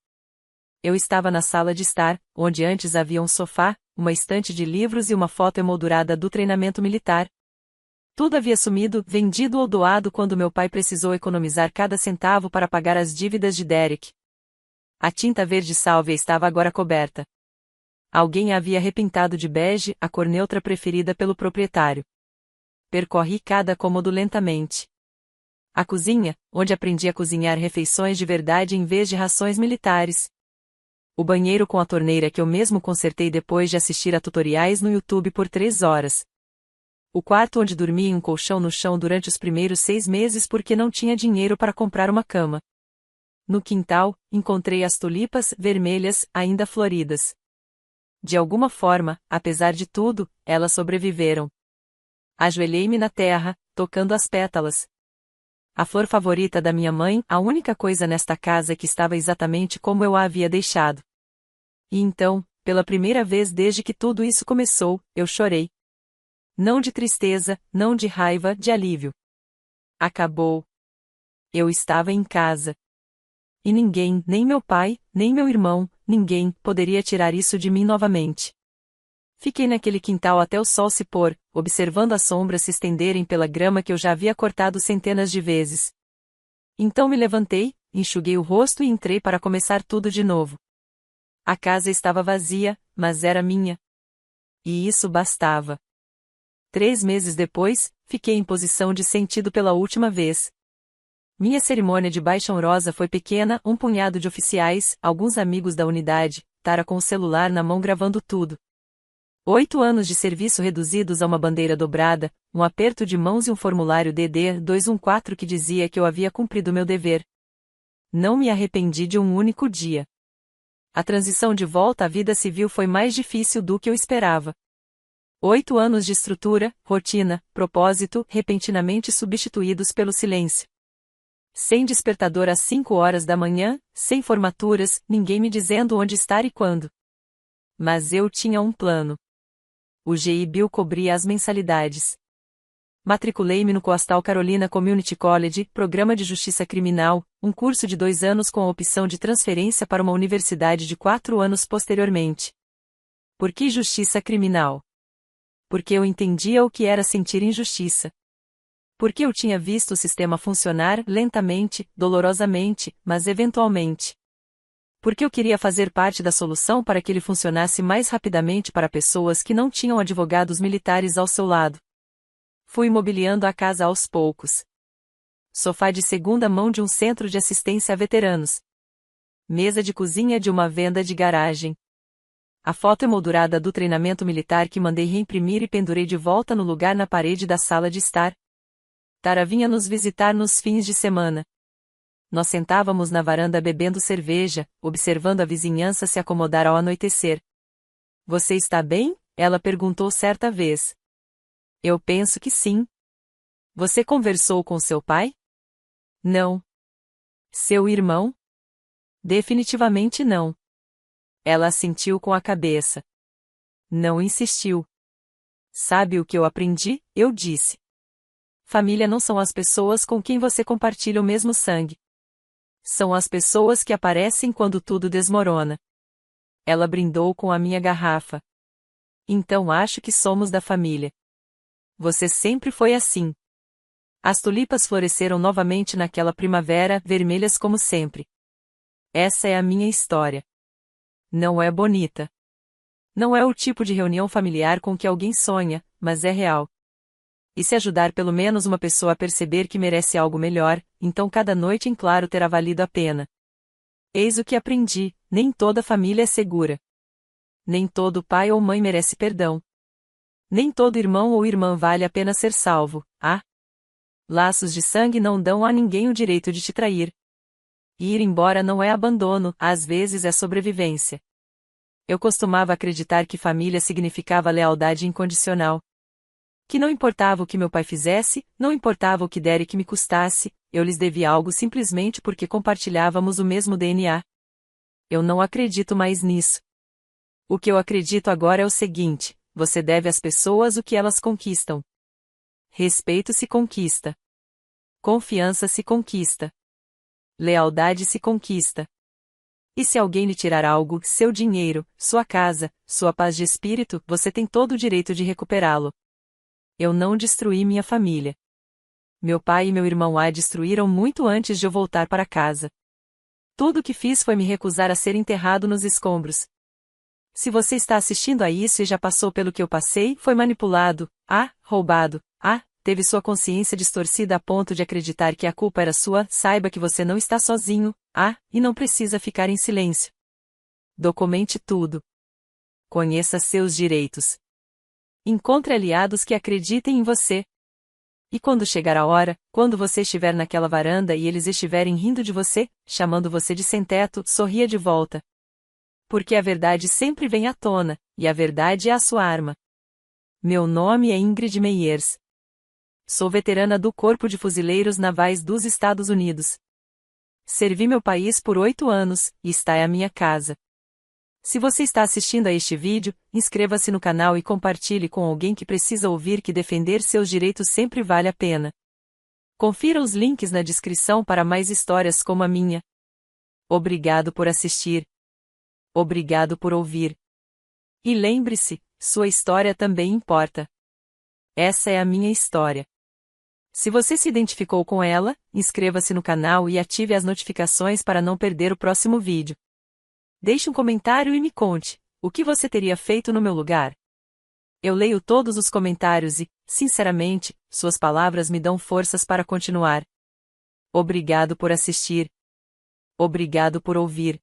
Eu estava na sala de estar, onde antes havia um sofá, uma estante de livros e uma foto emoldurada do treinamento militar. Tudo havia sumido, vendido ou doado quando meu pai precisou economizar cada centavo para pagar as dívidas de Derek. A tinta verde sálvia estava agora coberta. Alguém a havia repintado de bege, a cor neutra preferida pelo proprietário. Percorri cada cômodo lentamente. A cozinha, onde aprendi a cozinhar refeições de verdade em vez de rações militares. O banheiro com a torneira que eu mesmo consertei depois de assistir a tutoriais no YouTube por 3 horas. O quarto onde dormi em um colchão no chão durante os primeiros 6 meses porque não tinha dinheiro para comprar uma cama. No quintal, encontrei as tulipas vermelhas, ainda floridas. De alguma forma, apesar de tudo, elas sobreviveram. Ajoelhei-me na terra, tocando as pétalas. A flor favorita da minha mãe, a única coisa nesta casa que estava exatamente como eu a havia deixado. E então, pela primeira vez desde que tudo isso começou, eu chorei. Não de tristeza, não de raiva, de alívio. Acabou. Eu estava em casa. E ninguém, nem meu pai, nem meu irmão, ninguém, poderia tirar isso de mim novamente. Fiquei naquele quintal até o sol se pôr, observando as sombras se estenderem pela grama que eu já havia cortado centenas de vezes. Então me levantei, enxuguei o rosto e entrei para começar tudo de novo. A casa estava vazia, mas era minha. E isso bastava. 3 meses depois, fiquei em posição de sentido pela última vez. Minha cerimônia de baixa honrosa foi pequena, um punhado de oficiais, alguns amigos da unidade, Tara com o celular na mão gravando tudo. 8 anos de serviço reduzidos a uma bandeira dobrada, um aperto de mãos e um formulário DD 214 que dizia que eu havia cumprido meu dever. Não me arrependi de um único dia. A transição de volta à vida civil foi mais difícil do que eu esperava. 8 anos de estrutura, rotina, propósito, repentinamente substituídos pelo silêncio. Sem despertador às 5 horas da manhã, sem formaturas, ninguém me dizendo onde estar e quando. Mas eu tinha um plano. O GI Bill cobria as mensalidades. Matriculei-me no Coastal Carolina Community College, Programa de Justiça Criminal, um curso de 2 anos com a opção de transferência para uma universidade de 4 anos posteriormente. Por que justiça criminal? Porque eu entendia o que era sentir injustiça. Porque eu tinha visto o sistema funcionar lentamente, dolorosamente, mas eventualmente. Porque eu queria fazer parte da solução para que ele funcionasse mais rapidamente para pessoas que não tinham advogados militares ao seu lado. Fui mobiliando a casa aos poucos. Sofá de segunda mão de um centro de assistência a veteranos. Mesa de cozinha de uma venda de garagem. A foto emoldurada do treinamento militar que mandei reimprimir e pendurei de volta no lugar na parede da sala de estar. Tara vinha nos visitar nos fins de semana. Nós sentávamos na varanda bebendo cerveja, observando a vizinhança se acomodar ao anoitecer. Você está bem? Ela perguntou certa vez. Eu penso que sim. Você conversou com seu pai? Não. Seu irmão? Definitivamente não. Ela assentiu com a cabeça. Não insistiu. Sabe o que eu aprendi? Eu disse. Família não são as pessoas com quem você compartilha o mesmo sangue. São as pessoas que aparecem quando tudo desmorona. Ela brindou com a minha garrafa. Então acho que somos da família. Você sempre foi assim. As tulipas floresceram novamente naquela primavera, vermelhas como sempre. Essa é a minha história. Não é bonita. Não é o tipo de reunião familiar com que alguém sonha, mas é real. E se ajudar pelo menos uma pessoa a perceber que merece algo melhor, então cada noite em claro terá valido a pena. Eis o que aprendi: nem toda família é segura. Nem todo pai ou mãe merece perdão. Nem todo irmão ou irmã vale a pena ser salvo. Laços de sangue não dão a ninguém o direito de te trair. Ir embora não é abandono, às vezes é sobrevivência. Eu costumava acreditar que família significava lealdade incondicional. Que não importava o que meu pai fizesse, não importava o que der e que me custasse, eu lhes devia algo simplesmente porque compartilhávamos o mesmo DNA. Eu não acredito mais nisso. O que eu acredito agora é o seguinte: você deve às pessoas o que elas conquistam. Respeito se conquista. Confiança se conquista. Lealdade se conquista. E se alguém lhe tirar algo, seu dinheiro, sua casa, sua paz de espírito, você tem todo o direito de recuperá-lo. Eu não destruí minha família. Meu pai e meu irmão a destruíram muito antes de eu voltar para casa. Tudo o que fiz foi me recusar a ser enterrado nos escombros. Se você está assistindo a isso e já passou pelo que eu passei, foi manipulado, roubado, teve sua consciência distorcida a ponto de acreditar que a culpa era sua, saiba que você não está sozinho, e não precisa ficar em silêncio. Documente tudo. Conheça seus direitos. Encontre aliados que acreditem em você. E quando chegar a hora, quando você estiver naquela varanda e eles estiverem rindo de você, chamando você de sem-teto, sorria de volta. Porque a verdade sempre vem à tona, e a verdade é a sua arma. Meu nome é Ingrid Meyers. Sou veterana do Corpo de Fuzileiros Navais dos Estados Unidos. Servi meu país por 8 anos, e esta é a minha casa. Se você está assistindo a este vídeo, inscreva-se no canal e compartilhe com alguém que precisa ouvir que defender seus direitos sempre vale a pena. Confira os links na descrição para mais histórias como a minha. Obrigado por assistir. Obrigado por ouvir. E lembre-se, sua história também importa. Essa é a minha história. Se você se identificou com ela, inscreva-se no canal e ative as notificações para não perder o próximo vídeo. Deixe um comentário e me conte, o que você teria feito no meu lugar? Eu leio todos os comentários e, sinceramente, suas palavras me dão forças para continuar. Obrigado por assistir. Obrigado por ouvir.